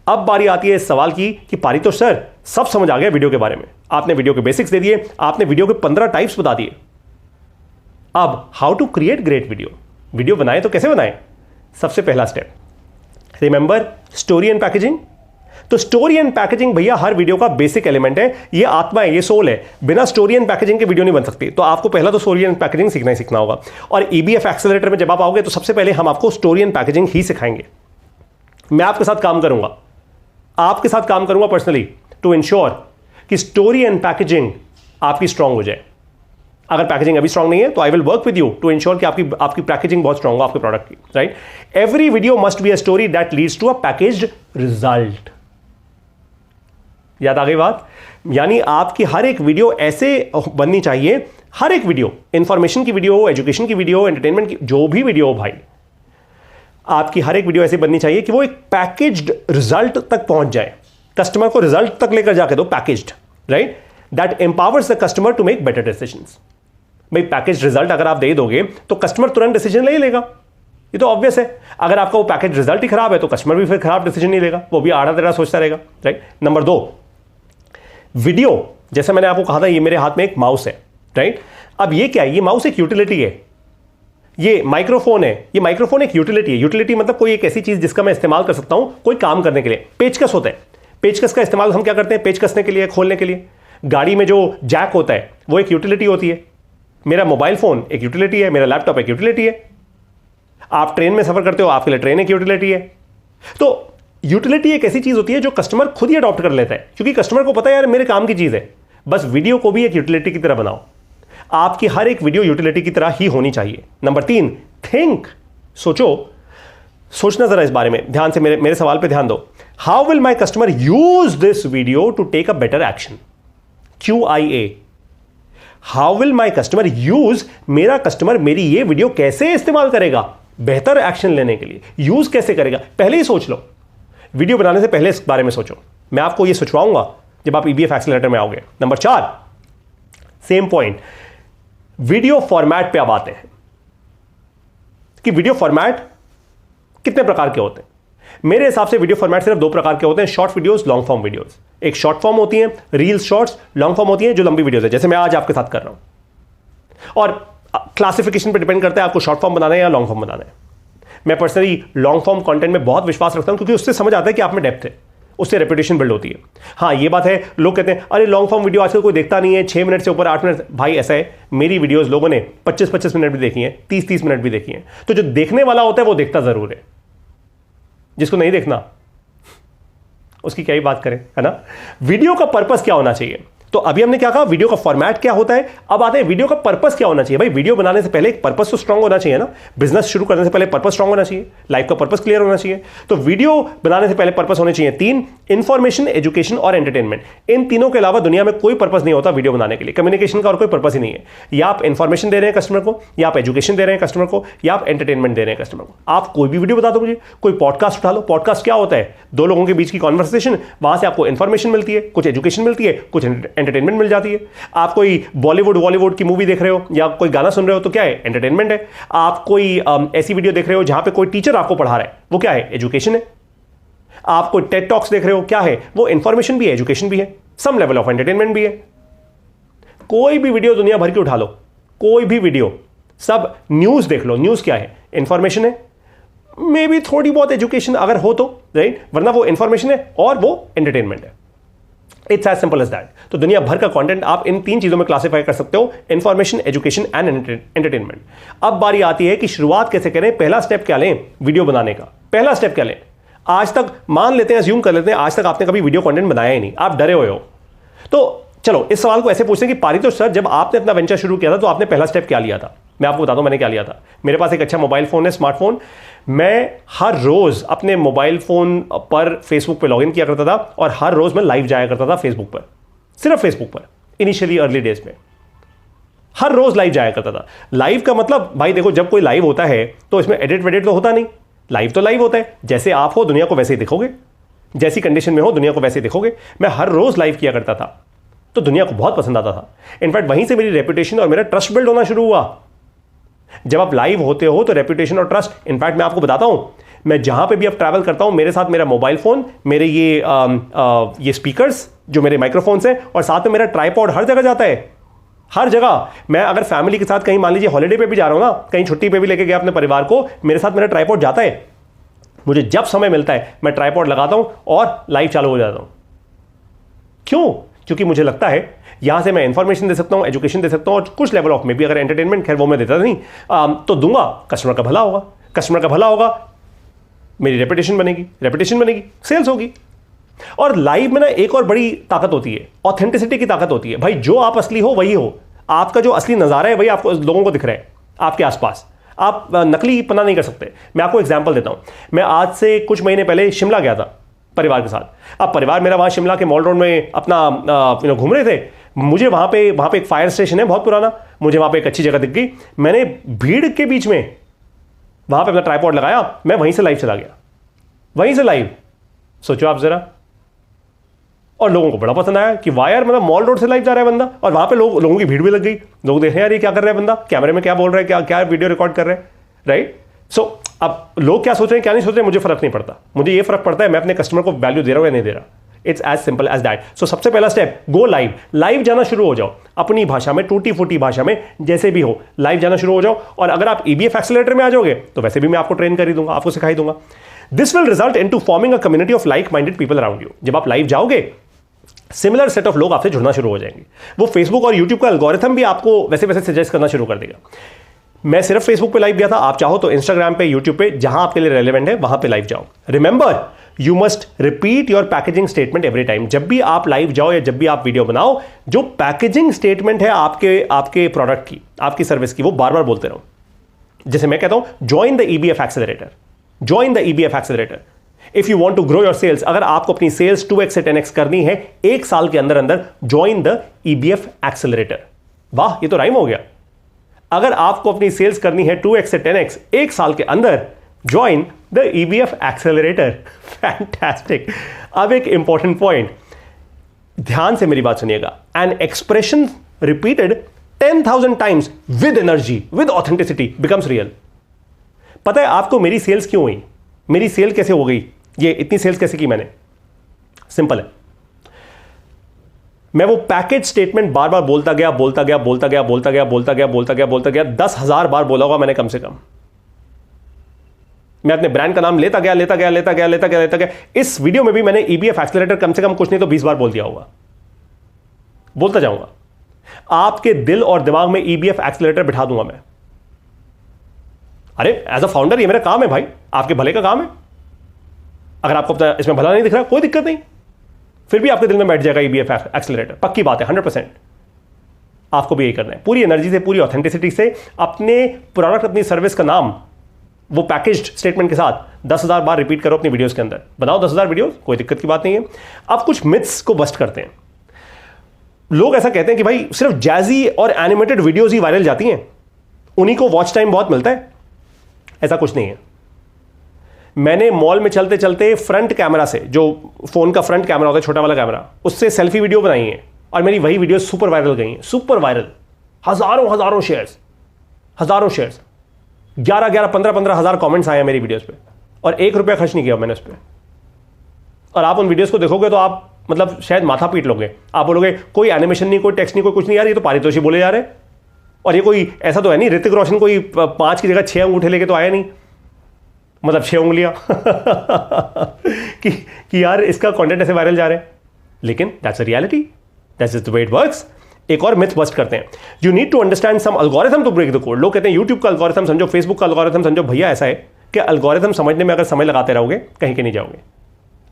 अब बारी आती है इस सवाल की कि पारितोष सर सब समझ आ गया वीडियो के बारे में, आपने वीडियो के बेसिक्स दे दिए, आपने वीडियो के 15 टाइप्स बता दिए, अब how to create great video, video बनाए तो कैसे बनाए। सबसे पहला step, remember story and packaging. तो स्टोरी एंड पैकेजिंग भैया हर वीडियो का बेसिक एलिमेंट है, ये आत्मा है, ये सोल है। बिना स्टोरी एंड पैकेजिंग के वीडियो नहीं बन सकती, तो आपको पहला तो स्टोरी एंड पैकेजिंग सीखना ही सीखना होगा। और ईबीएफ एक्सेलरेटर में जब आप आओगे तो सबसे पहले हम आपको स्टोरी एंड पैकेजिंग ही सिखाएंगे। मैं आपके साथ काम करूंगा, आपके साथ काम करूंगा पर्सनली टू इंश्योर कि स्टोरी एंड पैकेजिंग आपकी स्ट्रांग हो जाए। अगर पैकेजिंग अभी स्ट्रांग नहीं है तो I will work with you to ensure कि आपकी पैकेजिंग बहुत स्ट्रांग हो आपके प्रोडक्ट की, right. Every video must be a story that leads to a packaged result. याद आ गई बात, यानी आपकी हर एक वीडियो ऐसे बननी चाहिए, हर एक वीडियो, इंफॉर्मेशन की वीडियो हो, एजुकेशन की वीडियो हो, एंटरटेनमेंट की, जो भी वीडियो हो भाई, आपकी हर एक वीडियो ऐसी बननी चाहिए कि वो एक पैकेज्ड रिजल्ट तक पहुंच जाए, कस्टमर को रिजल्ट तक लेकर जाके दो, packaged, right, that empowers the customer to make better decisions. भाई पैकेज रिजल्ट अगर आप दे दोगे तो कस्टमर तुरंत डिसीजन ले लेगा, ये तो ऑब्वियस है। अगर आपका वो पैकेज रिजल्ट ही खराब है तो कस्टमर भी फिर खराब डिसीजन नहीं लेगा, वो भी आड़ा तेरा सोचता रहेगा, राइट। नंबर 2, वीडियो, जैसे मैंने आपको कहा था ये मेरे हाथ में एक माउस है, राइट। अब ये क्या है, ये माउस एक यूटिलिटी है, ये माइक्रोफोन है, ये माइक्रोफोन एक यूटिलिटी है। यूटिलिटी मतलब कोई एक ऐसी चीज जिसका मैं इस्तेमाल कर सकता हूं कोई काम करने के लिए। पेचकस होता है, पेचकस का इस्तेमाल हम क्या करते हैं, पेच कसने के लिए, खोलने के लिए। गाड़ी में जो जैक होता है वो एक यूटिलिटी होती है। मेरा मोबाइल फोन एक यूटिलिटी है, मेरा लैपटॉप एक यूटिलिटी है। आप ट्रेन में सफर करते हो, आपके लिए ट्रेन एक यूटिलिटी है। तो यूटिलिटी एक ऐसी चीज होती है जो कस्टमर खुद ही अडॉप्ट कर लेता है, क्योंकि कस्टमर को पता है यार मेरे काम की चीज है। बस वीडियो को भी एक यूटिलिटी की तरह बनाओ। आपकी हर एक वीडियो यूटिलिटी की तरह ही होनी चाहिए। नंबर 3, थिंक, सोचना जरा इस बारे में ध्यान से, मेरे सवाल पे ध्यान दो। How will my customer use this video to take a better action? QIA, how will my customer use, मेरा कस्टमर मेरी ये वीडियो कैसे इस्तेमाल करेगा बेहतर एक्शन लेने के लिए, यूज कैसे करेगा, पहले ही सोच लो। वीडियो बनाने से पहले इस बारे में सोचो। मैं आपको ये सोचवाऊंगा जब आप EBF एक्सेलरेटर में आओगे। Number 4, same point, video format पे अब आते हैं कि वीडियो फॉर्मेट कितने प्रकार के होते हैं। मेरे हिसाब से वीडियो फॉर्मेट सिर्फ 2 प्रकार के होते हैं, short videos, long form videos. एक शॉर्ट फॉर्म होती है रील्स शॉर्ट्स, लॉन्ग फॉर्म होती है जो लंबी वीडियोस है, जैसे मैं आज आपके साथ कर रहा हूं। और क्लासिफिकेशन पे डिपेंड करता है आपको शॉर्ट फॉर्म बनाना है या लॉन्ग फॉर्म बनाना है। मैं पर्सनली लॉन्ग फॉर्म कंटेंट में बहुत विश्वास रखता हूं, क्योंकि उससे समझ आता है कि आप में डेप्थ है, उससे रेपुटेशन बिल्ड होती है। हाँ, ये बात है, लोग कहते हैं अरे लॉन्ग फॉर्म वीडियो आजकल कोई देखता नहीं है, 6 मिनट से ऊपर 8 मिनट। भाई ऐसा है, मेरी वीडियोस लोगों ने 25-25 मिनट भी देखी हैं, 30-30 मिनट भी देखी हैं। तो जो देखने वाला होता है वो देखता जरूर है, जिसको नहीं देखना उसकी क्या ही बात करें, है ना। वीडियो का पर्पस क्या होना चाहिए? तो अभी हमने क्या कहा, वीडियो का फॉर्मेट क्या होता है। अब आते हैं वीडियो का पर्पस क्या होना चाहिए। भाई वीडियो बनाने से पहले एक पर्पस तो स्ट्रांग होना चाहिए ना, बिजनेस शुरू करने से पहले पर्पस स्ट्रांग होना चाहिए, लाइफ का पर्पस क्लियर होना चाहिए। तो वीडियो बनाने से पहले पर्पस होने चाहिए 3, इंफॉर्मेशन, एजुकेशन और एंटरटेनमेंट। इन तीनों के अलावा दुनिया में कोई पर्पस नहीं होता वीडियो बनाने के लिए। कम्युनिकेशन का और कोई पर्पस ही नहीं है। या आप इंफॉर्मेशन दे रहे हैं कस्टमर को, या आप एजुकेशन दे रहे हैं कस्टमर को, या आप एंटरटेनमेंट दे रहे हैं कस्टमर को। आप कोई भी वीडियो बता दो मुझे, कोई पॉडकास्ट उठा लो। पॉडकास्ट क्या होता है? 2 लोगों के बीच की कॉन्वर्सेशन, वहां से आपको इंफॉर्मेशन मिलती है, कुछ एजुकेशन मिलती है, कुछ एंटरटेनमेंट मिल जाती है। आप कोई बॉलीवुड की मूवी देख रहे हो या कोई गाना सुन रहे हो तो क्या है? एंटरटेनमेंट है। आप कोई ऐसी वीडियो देख रहे हो जहां पे कोई टीचर आपको पढ़ा रहा है, वो क्या है? एजुकेशन है। आप कोई टेड टॉक्स देख रहे हो, क्या है वो? इंफॉर्मेशन भी है, एजुकेशन भी है, सम लेवल ऑफ एंटरटेनमेंट भी है। कोई भी वीडियो दुनिया भर की उठा लो, कोई भी वीडियो, सब न्यूज देख लो। न्यूज क्या है? इंफॉर्मेशन है, मे बी थोड़ी बहुत एजुकेशन अगर हो तो, राइट, वरना वो इंफॉर्मेशन है और वो एंटरटेनमेंट है। It's as simple as that. तो दुनिया भर का कंटेंट आप इन 3 चीजों में क्लासिफाई कर सकते हो, इंफॉर्मेशन, एजुकेशन एंड एंटरटेनमेंट। अब बारी आती है कि शुरुआत कैसे करें, पहला स्टेप क्या लें वीडियो बनाने का, पहला स्टेप क्या लें। आज तक मान लेते हैं, अज्यूम कर लेते हैं, आज तक आपने कभी वीडियो कंटेंट बनाया ही नहीं, आप डरे हुए हो। तो चलो इस सवाल को ऐसे पूछते हैं कि पारितोष सर, जब आपने अपना वेंचर शुरू किया था तो आपने पहला स्टेप क्या लिया था? मैं आपको बताता हूं मैंने क्या लिया था। मेरे पास एक अच्छा मोबाइल फोन है, स्मार्टफोन। मैं हर रोज अपने मोबाइल फोन पर फेसबुक पे लॉगिन किया करता था और हर रोज मैं लाइव जाया करता था फेसबुक पर, सिर्फ फेसबुक पर, इनिशियली अर्ली डेज में हर रोज लाइव जाया करता था। लाइव का मतलब भाई देखो, जब कोई लाइव होता है तो इसमें एडिट वेडिट तो होता नहीं, लाइव तो लाइव होता है। जैसे आप हो दुनिया को वैसे ही दिखोगे, जैसी कंडीशन में हो दुनिया को वैसे ही दिखोगे। मैं हर रोज लाइव किया करता था, तो दुनिया को बहुत पसंद आता था। इनफैक्ट वहीं से मेरी रेपुटेशन और मेरा ट्रस्ट बिल्ड होना शुरू हुआ। जब आप लाइव होते हो तो रेपुटेशन और ट्रस्ट, इनफैक्ट मैं आपको बताता हूं, मैं जहां पे भी अब ट्रैवल करता हूं, मेरे साथ मेरा मोबाइल फोन, मेरे ये स्पीकर्स जो मेरे माइक्रोफोन्स हैं, और साथ में मेरा ट्राइपॉड हर जगह जाता है, हर जगह। मैं अगर फैमिली के साथ कहीं मान लीजिए हॉलीडे पे भी जा रहा हूं ना, कहीं छुट्टी पे भी लेके गया अपने परिवार को, मेरे साथ मेरा ट्राइपॉड जाता है। मुझे जब समय मिलता है मैं ट्राइपॉड लगाता हूं और लाइव चालू हो जाता हूं। क्यों? क्योंकि मुझे लगता है यहां से मैं इंफॉर्मेशन दे सकता हूं, एजुकेशन दे सकता हूं, और कुछ लेवल ऑफ में भी अगर एंटरटेनमेंट, खैर वो मैं देता नहीं, तो दूंगा। कस्टमर का भला होगा, कस्टमर का भला होगा, मेरी रेपुटेशन बनेगी, सेल्स होगी। और लाइव में ना एक और बड़ी ताकत होती है, ऑथेंटिसिटी की ताकत होती है। भाई जो आप असली हो वही हो, आपका जो असली नजारा है वही आपको लोगों को दिख रहा है आपके आसपास। आप नकली पना नहीं कर सकते। मैं आपको एग्जांपल देता हूं। मैं आज से कुछ महीने पहले शिमला गया था परिवार के साथ। अब परिवार मेरा वहां शिमला के मॉल रोड में अपना घूम रहे थे। मुझे वहां पे एक फायर स्टेशन है बहुत पुराना, मुझे वहां पे एक अच्छी जगह दिख गई। मैंने भीड़ के बीच में वहां पे अपना ट्राइपॉड लगाया, मैं वहीं से लाइव चला गया, वहीं से लाइव। सोचो आप जरा। और लोगों को बड़ा पसंद आया कि वाह यार, मतलब मॉल रोड से लाइव जा रहा है बंदा, और वहां पे लोगों की भीड़ भी लग गई। लोग देख रहे हैं यार ये क्या कर रहा है बंदा, कैमरे में क्या बोल रहा है, क्या क्या वीडियो रिकॉर्ड कर रहे हैं, राइट। सो अब लोग क्या सोच रहे हैं क्या नहीं सोच रहे हैं मुझे फर्क नहीं पड़ता। मुझे ये फर्क पड़ता है मैं अपने कस्टमर को वैल्यू दे रहा हूं या नहीं दे रहा। It's as simple as that. So सबसे पहला स्टेप, गो लाइव। लाइव जाना शुरू हो जाओ, अपनी भाषा में, टूटी फूटी भाषा में, जैसे भी हो लाइव जाना शुरू हो जाओ। और अगर आप EBF एक्सेलरेटर में आ जाओगे तो वैसे भी मैं आपको ट्रेन कर ही दूंगा, आपको सिखा ही दूंगा। This will result into forming a community of like minded people around you. जब आप लाइव जाओगे, सिमिलर सेट ऑफ लोग आपसे जुड़ना शुरू हो जाएंगे। वो फेसबुक और यूट्यूब का एल्गोरिथम भी आपको वैसे वैसे सजेस्ट करना शुरू कर देगा। मैं सिर्फ फेसबुक पे लाइव गया था, आप चाहो तो इंस्टाग्राम पे, यूट्यूब पे, जहां आपके लिए रेलेवेंट है वहां पे लाइव जाओ। Remember, you must repeat your packaging statement every time. जब भी आप लाइव जाओ या जब भी आप वीडियो बनाओ, जो पैकेजिंग स्टेटमेंट है आपके प्रोडक्ट की, आपकी सर्विस की, वो बार बार बोलते रहो। जैसे मैं कहता हूं, join the EBF accelerator, join the EBF accelerator if you want to grow your sales. अगर आपको अपनी सेल्स 2x से 10x करनी है एक साल के अंदर अंदर, ज्वाइन द ईबीएफ एक्सेलरेटर। वाह, ये तो राइम हो गया। अगर आपको अपनी सेल्स करनी है 2x से 10x एक साल के अंदर, join the EBF accelerator. Fantastic. अब एक इंपॉर्टेंट पॉइंट, ध्यान से मेरी बात सुनिएगा। An expression repeated 10,000 times with energy, with authenticity becomes real. पता है आपको मेरी सेल्स क्यों हुई, मेरी सेल कैसे हो गई, ये इतनी सेल्स कैसे की मैंने? सिंपल है, मैं वो पैकेज स्टेटमेंट बार बार बोलता गया 10,000 बार बोला होगा मैंने कम से कम। मैं अपने ब्रांड का नाम लेता गया। इस वीडियो में भी मैंने ईबीएफ एक्सेलरेटर कम से कम कुछ नहीं तो 20 बार बोल दिया होगा, बोलता जाऊंगा। आपके दिल और दिमाग में ईबीएफ एक्सेलरेटर बिठा दूंगा मैं। अरे एज अ फाउंडर ये मेरा काम है भाई, आपके भले का काम है। अगर आपको इसमें भला नहीं दिख रहा, कोई दिक्कत नहीं, फिर भी आपके दिल में बैठ जाएगा ईबीएफ एक्सेलरेटर, पक्की बात है, 100%। आपको भी यही करना है, पूरी एनर्जी से, पूरी ऑथेंटिसिटी से, अपने प्रोडक्ट, अपनी सर्विस का नाम वो पैकेज्ड स्टेटमेंट के साथ 10,000 बार रिपीट करो अपनी वीडियोस के अंदर। बनाओ 10,000 वीडियोस, कोई दिक्कत की बात नहीं है। अब कुछ मिथ्स को बस्ट करते हैं। लोग ऐसा कहते हैं कि भाई सिर्फ जैजी और एनिमेटेड वीडियोस ही वायरल जाती हैं, उन्हीं को वॉच टाइम बहुत मिलता है। ऐसा कुछ नहीं है। मैंने मॉल में चलते चलते फ्रंट कैमरा से, जो फोन का फ्रंट कैमरा होता है, छोटा वाला कैमरा, उससे सेल्फी वीडियो बनाई है और मेरी वही वीडियो सुपर वायरल गई हैं, सुपर वायरल। हजारों शेयर्स, 11 15 हज़ार कमेंट्स आए हैं मेरी वीडियोस पे और ₹1 खर्च नहीं किया मैंने उस पर। और आप उन वीडियोस को देखोगे तो आप मतलब शायद माथा पीट लोगे। आप बोलोगे कोई एनिमेशन नहीं, कोई टेक्स्ट नहीं, कोई कुछ नहीं, यार ये तो पारितोषी बोले जा रहे हैं। और ये कोई ऐसा तो है नहीं ऋतिक रोशन कोई 5 की जगह 6 अंगूठे लेके तो आया नहीं, मतलब 6 उंगलियां कि यार इसका कंटेंट ऐसे वायरल जा रहे हैं। लेकिन that's a reality, that's the way it works. एक और मिथ बस्ट करते हैं, you need to understand some algorithm to break the code. लोग कहते हैं यूट्यूब का एल्गोरिथम समझो, फेसबुक का एल्गोरिथम समझो। भैया ऐसा है कि एल्गोरिथम समझने में अगर समय लगाते रहोगे कहीं के नहीं जाओगे।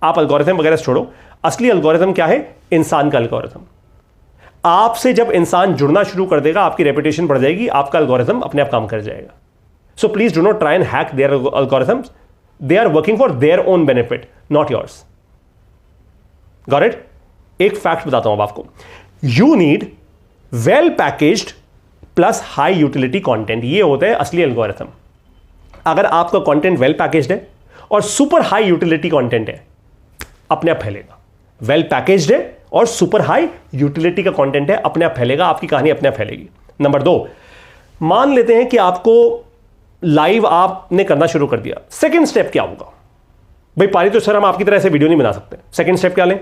आप एल्गोरिथम वगैरह छोड़ो, असली एल्गोरिथम क्या है? इंसान का एल्गोरिथम। आपसे जब इंसान जुड़ना शुरू कर देगा, आपकी रेपुटेशन बढ़ जाएगी, आपका एल्गोरिथम अपने आप काम कर जाएगा। So please do not try and hack their algorithms, they are working for their own benefit, not yours. Got it? एक फैक्ट बताता हूं अब आपको, you need well packaged plus high utility content. ये होता है असली एल्गोरिथम। अगर आपका कंटेंट वेल पैकेज्ड है और सुपर हाई यूटिलिटी कंटेंट है, अपने आप फैलेगा। वेल पैकेज्ड है और सुपर हाई यूटिलिटी का कंटेंट है, अपने आप फैलेगा, आपकी कहानी अपने आप फैलेगी। नंबर 2, मान लेते हैं कि आपको लाइव आपने करना शुरू कर दिया। सेकंड स्टेप क्या होगा? भाई पारितोष सर हम आपकी तरह से वीडियो नहीं बना सकते, सेकंड स्टेप क्या लें?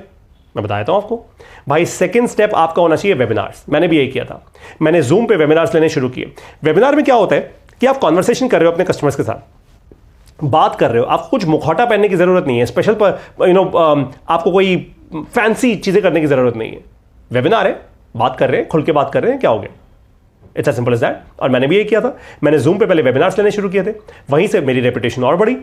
मैं बता देता हूं आपको। भाई सेकंड स्टेप आपका होना चाहिए वेबिनार्स। मैंने भी यही किया था, मैंने जूम पे वेबिनार्स लेने शुरू किए। वेबिनार में क्या होता है कि आप कॉन्वर्सेशन कर रहे हो अपने कस्टमर्स के साथ, बात कर रहे हो, आपको कुछ मुखौटा पहनने की जरूरत नहीं है, स्पेशल आपको कोई फैंसी चीजें करने की जरूरत नहीं है। वेबिनार है, बात कर रहे हैं, खुल के बात कर रहे हैं, क्या हो गया? It's as simple as that. और मैंने भी यही किया था, मैंने जूम पे पहले वेबिनार्स लेने शुरू किए थे, वहीं से मेरी रेपुटेशन और बढ़ी।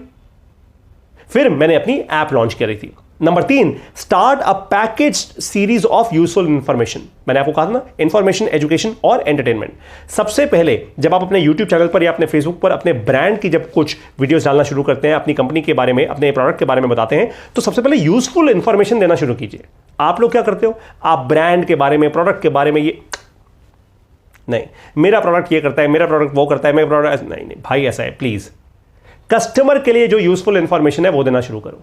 फिर मैंने अपनी ऐप लॉन्च करी थी। Number 3, start a package series of useful information. मैंने आपको कहा था ना, इंफॉर्मेशन, एजुकेशन और एंटरटेनमेंट। सबसे पहले जब आप अपने यूट्यूब चैनल पर या अपने फेसबुक पर अपने ब्रांड की जब कुछ वीडियोस डालना शुरू करते हैं, अपनी कंपनी के बारे में, अपने प्रोडक्ट के बारे में बताते हैं, तो सबसे पहले यूजफुल इंफॉर्मेशन देना शुरू कीजिए। आप लोग क्या करते हो? आप ब्रांड के बारे में, प्रोडक्ट के बारे में, ये नहीं मेरा प्रोडक्ट ये करता है, मेरा प्रोडक्ट वो करता है, मेरा प्रोडक्ट नहीं भाई ऐसा है। प्लीज कस्टमर के लिए जो यूजफुल इंफॉर्मेशन है वो देना शुरू करो,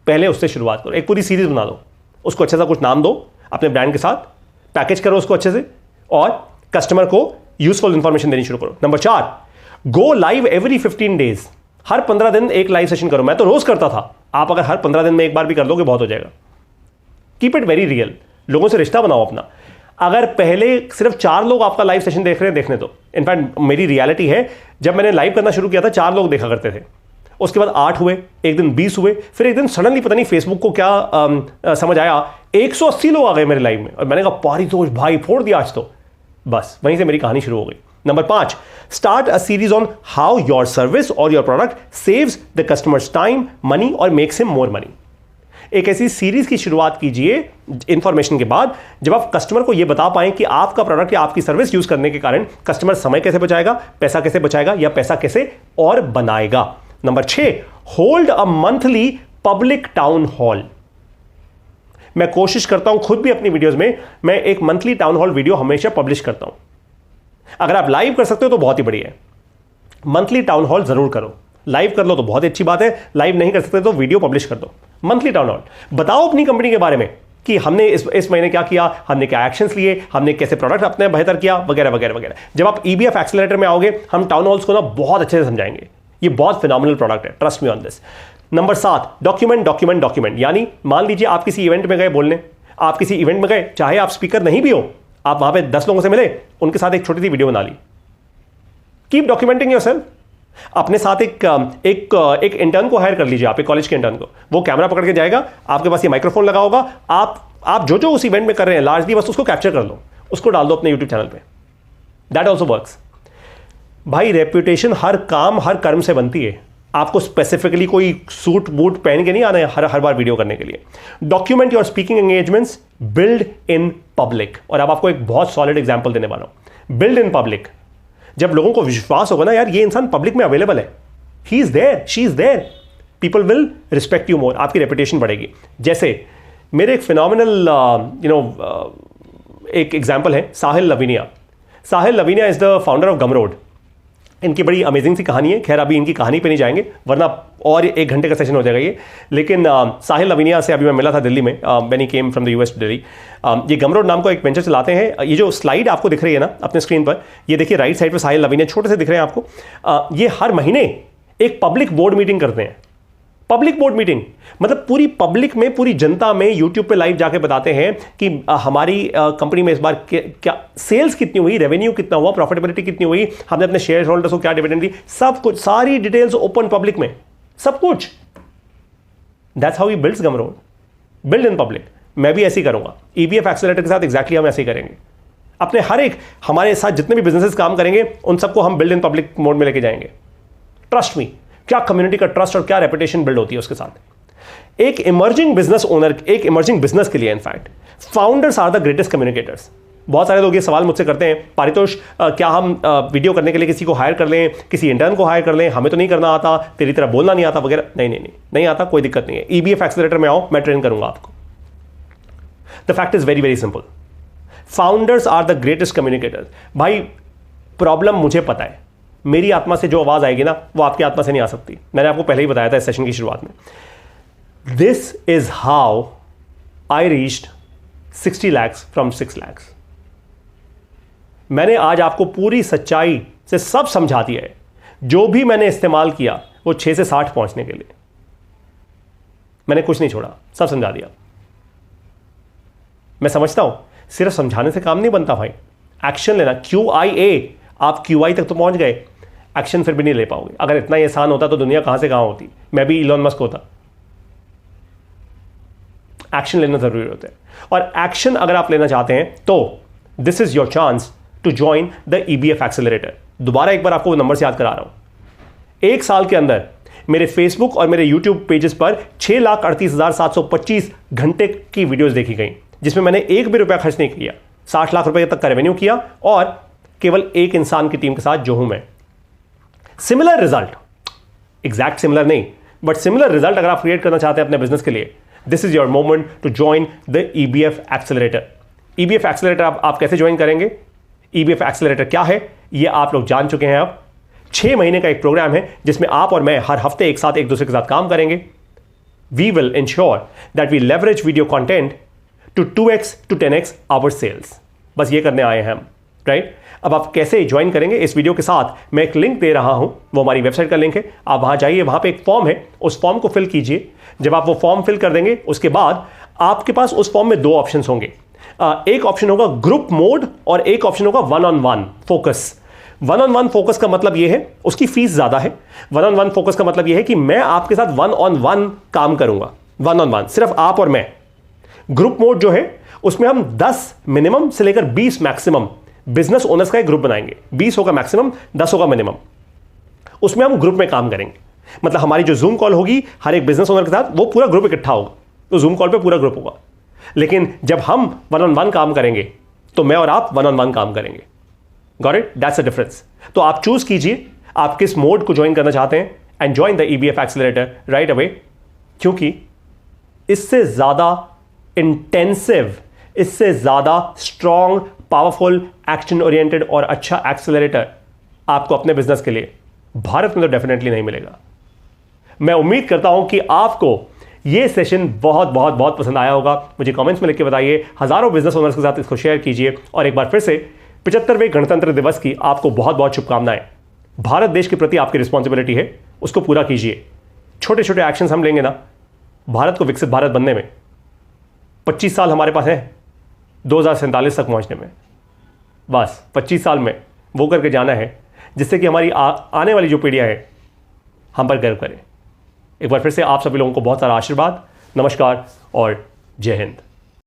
पहले उससे शुरुआत करो। एक पूरी सीरीज बना दो, उसको अच्छा सा कुछ नाम दो अपने ब्रांड के साथ, पैकेज करो उसको अच्छे से और कस्टमर को यूजफुल इंफॉर्मेशन देनी शुरू करो। Number 4, go live every 15 days. हर 15 दिन एक लाइव सेशन करो। मैं तो रोज करता था, आप अगर हर 15 दिन में एक बार भी कर दोगे बहुत हो जाएगा। कीप इट वेरी रियल, लोगों से रिश्ता बनाओ अपना। अगर पहले सिर्फ 4 लोग आपका लाइव सेशन देख रहे हैं, देखने दो। इनफैक्ट मेरी रियलिटी है, जब मैंने लाइव करना शुरू किया था 4 लोग देखा करते थे, उसके बाद 8 हुए, एक दिन 20 हुए, फिर एक दिन सडनली पता नहीं फेसबुक को क्या समझ आया, 180 लोग आ गए मेरे लाइव में और मैंने कहा पारितोष भाई फोड़ दिया आज तो। बस वहीं से मेरी कहानी शुरू हो गई। Number 5, start a series on how your service और your product saves the customers time, money और मेक्स हिम मोर मनी। एक ऐसी सीरीज की शुरुआत कीजिए इंफॉर्मेशन के बाद जब आप कस्टमर को यह बता पाएं कि आपका प्रोडक्ट या आपकी सर्विस यूज करने के कारण कस्टमर समय कैसे बचाएगा, पैसा कैसे बचाएगा या पैसा कैसे और बनाएगा। Number 6, hold a monthly public town hall. मैं कोशिश करता हूं खुद भी अपनी वीडियोस में, मैं एक मंथली टाउन हॉल वीडियो हमेशा पब्लिश करता हूं। अगर आप लाइव कर सकते हो तो बहुत ही बढ़िया है, मंथली टाउन हॉल जरूर करो। लाइव कर लो तो बहुत अच्छी बात है, लाइव नहीं कर सकते तो वीडियो पब्लिश कर दो। मंथली टाउन हॉल, बताओ अपनी कंपनी के बारे में कि हमने इस महीने क्या किया, हमने क्या एक्शंस लिए, हमने कैसे प्रोडक्ट अपने बेहतर किया, वगैरह वगैरह वगैरह। जब आप ईबीएफ एक्सेलरेटर में आओगे हम टाउन हॉल्स को ना बहुत अच्छे से समझाएंगे। ये बहुत फिनोमिनल प्रोडक्ट है, trust me on this. Number 7, document document document. यानी मान लीजिए आप किसी इवेंट में गए बोलने, आप किसी इवेंट में गए, चाहे आप स्पीकर नहीं भी हो, आप वहां पे 10 लोगों से मिले, उनके साथ एक छोटी सी वीडियो बना ली। Keep documenting yourself. अपने साथ एक इंटर्न को हायर कर लीजिए, आप एक कॉलेज के इंटर्न को, वो कैमरा पकड़ के जाएगा, आपके पास ये माइक्रोफोन लगा होगा, आप जो उस इवेंट में कर रहे हैं लार्जली बस उसको कैप्चर कर लो, उसको डाल दो अपने यूट्यूब चैनल पे। That also works. भाई रेप्यूटेशन हर काम हर कर्म से बनती है, आपको स्पेसिफिकली कोई सूट बूट पहन के नहीं आना है हर बार वीडियो करने के लिए। Document your speaking engagements, build in public. और अब आपको एक बहुत सॉलिड एग्जांपल देने वाला हूं। बिल्ड इन पब्लिक, जब लोगों को विश्वास होगा ना यार ये इंसान पब्लिक में अवेलेबल है, he is there, she is there, people will respect you more, आपकी रेपुटेशन बढ़ेगी। जैसे मेरे एक फिनोमिनल एक एग्जांपल है साहिल लवीनिया। साहिल लवीनिया इज द फाउंडर ऑफ गमरोड। इनकी बड़ी अमेजिंग सी कहानी है, खैर अभी इनकी कहानी पे नहीं जाएंगे वरना और 1 घंटे का सेशन हो जाएगा ये। लेकिन साहिल लवीनिया से अभी मैं मिला था दिल्ली में, when he came from the US to Delhi. ये गमरोड नाम का एक वेंचर चलाते हैं। ये जो स्लाइड आपको दिख रही है ना अपने स्क्रीन पर, ये देखिए राइट साइड पे साहिल लवीनिया छोटे से दिख रहे हैं आपको। ये हर महीने एक पब्लिक बोर्ड मीटिंग करते हैं। पब्लिक बोर्ड मीटिंग मतलब पूरी पब्लिक में, पूरी जनता में यूट्यूब पे लाइव जाके बताते हैं कि हमारी कंपनी में इस बार क्या सेल्स कितनी हुई, रेवेन्यू कितना हुआ, प्रॉफिटेबिलिटी कितनी हुई, हमने अपने शेयर होल्डर्स को क्या डिविडेंड दी, सब कुछ, सारी डिटेल्स ओपन पब्लिक में, सब कुछ। That's how he builds Gumroad, build in public. मैं भी ऐसे ही करूंगा ईबीएफ एक्सेलरेटर के साथ, एग्जैक्टली हम ऐसे ही करेंगे। अपने हर एक हमारे साथ जितने भी बिजनेसेस काम करेंगे उन सबको हम बिल्ड इन पब्लिक मोड में लेके जाएंगे। ट्रस्ट मी, क्या कम्युनिटी का ट्रस्ट और क्या रेपुटेशन बिल्ड होती है उसके साथ। एक इमर्जिंग बिजनेस ओनर, एक इमर्जिंग बिजनेस के लिए in fact founders are the greatest communicators. बहुत सारे लोग ये सवाल मुझसे करते हैं, पारितोष क्या हम वीडियो करने के लिए किसी को हायर कर लें, किसी इंटर्न को हायर कर लें, हमें तो नहीं करना आता, तेरी तरह बोलना नहीं आता वगैरह। नहीं आता, कोई दिक्कत नहीं है। ईबीएफ एक्सेलरेटर में आओ, मैं ट्रेन करूंगा आपको। The fact is very very simple, founders are the greatest communicators. भाई प्रॉब्लम मुझे पता है, मेरी आत्मा से जो आवाज आएगी ना वो आपकी आत्मा से नहीं आ सकती। मैंने आपको पहले ही बताया था इस सेशन की शुरुआत में। This is how I reached 60 lakhs from 6 lakhs। मैंने आज आपको पूरी सच्चाई से सब समझा दिया है। जो भी मैंने इस्तेमाल किया वो 6 से 60 पहुंचने के लिए, मैंने कुछ नहीं छोड़ा, सब समझा दिया। मैं समझता हूं सिर्फ समझाने से काम नहीं बनता भाई, एक्शन लेना। QIA, आप QI तक तो पहुंच गए, एक्शन फिर भी नहीं ले पाओगे। अगर इतना ही आसान होता तो दुनिया कहां से कहां होती, मैं भी इलॉन मस्क होता। एक्शन लेना जरूरी होता है, और एक्शन अगर आप लेना चाहते हैं तो this is your chance to join the EBF accelerator. दोबारा एक बार आपको नंबर से याद करा रहा हूं। 1 साल के अंदर मेरे फेसबुक और मेरे यूट्यूब पेजेस पर 6,38,725 घंटे की वीडियोस देखी गई, जिसमें मैंने एक भी रुपया खर्च नहीं किया। 60 लाख रुपए तक का रेवेन्यू किया, और केवल एक इंसान की टीम के साथ जो हूं मैं। सिमिलर रिजल्ट, एग्जैक्ट सिमिलर नहीं, बट सिमिलर रिजल्ट अगर आप क्रिएट करना चाहते हैं अपने बिजनेस के लिए, this is your moment to join the EBF accelerator. EBF accelerator आप कैसे ज्वाइन करेंगे, ईबीएफ एक्सेलरेटर क्या है ये आप लोग जान चुके हैं। अब 6 महीने का एक प्रोग्राम है जिसमें आप और मैं हर हफ्ते एक साथ एक दूसरे के साथ काम करेंगे। We will ensure that we leverage video content to 2x to 10x our sales. बस ये करने आए हैं हम, राइट? अब आप कैसे ज्वाइन करेंगे, इस वीडियो के साथ मैं एक लिंक दे रहा हूं, वो हमारी वेबसाइट का लिंक है। आप वहां जाइए, वहां पे एक फॉर्म है, उस फॉर्म को फिल कीजिए। जब आप वो फॉर्म फिल कर देंगे उसके बाद आपके पास उस फॉर्म में 2 ऑप्शन होंगे। एक ऑप्शन होगा ग्रुप मोड और एक ऑप्शन होगा 1-on-1 फोकस। 1-on-1 फोकस का मतलब यह है, उसकी फीस ज्यादा है। 1-on-1 फोकस का मतलब यह है कि मैं आपके साथ 1-on-1 काम करूंगा, 1-on-1 सिर्फ आप और मैं। ग्रुप मोड जो है उसमें हम 10 मिनिमम से लेकर 20 मैक्सिमम बिजनेस ओनर्स का एक ग्रुप बनाएंगे, 20 होगा मैक्सिमम, 10 होगा मिनिमम। उसमें हम ग्रुप में काम करेंगे, मतलब हमारी जो जूम कॉल होगी हर एक बिजनेस ओनर के साथ, वो पूरा ग्रुप इकट्ठा होगा, तो जूम कॉल पे पूरा ग्रुप होगा। लेकिन जब हम वन ऑन वन काम करेंगे तो मैं और आप वन ऑन वन काम करेंगे। Got it? That's the difference. तो आप चूज कीजिए आप किस मोड को ज्वाइन करना चाहते हैं and join the EBF accelerator right away, क्योंकि इससे ज्यादा इंटेंसिव, इससे ज्यादा स्ट्रॉन्ग, पावरफुल, एक्शन ओरिएंटेड और अच्छा एक्सेलरेटर आपको अपने बिजनेस के लिए भारत में तो डेफिनेटली नहीं मिलेगा। मैं उम्मीद करता हूं कि आपको यह सेशन बहुत बहुत बहुत पसंद आया होगा। मुझे कमेंट्स में लिख के बताइए, हजारों बिजनेस ओनर्स के साथ इसको शेयर कीजिए। और एक बार फिर से 75वें गणतंत्र दिवस की आपको बहुत बहुत शुभकामनाएं। भारत देश के प्रति आपकी रिस्पॉन्सिबिलिटी है, उसको पूरा कीजिए। छोटे छोटे एक्शंस हम लेंगे ना भारत को विकसित भारत बनने में। 25 साल हमारे पास है 2047 तक पहुंचने में, बस 25 साल में वो करके जाना है जिससे कि हमारी आने वाली जो पीढ़ियां हैं हम पर गर्व करें। एक बार फिर से आप सभी लोगों को बहुत सारा आशीर्वाद, नमस्कार और जय हिंद।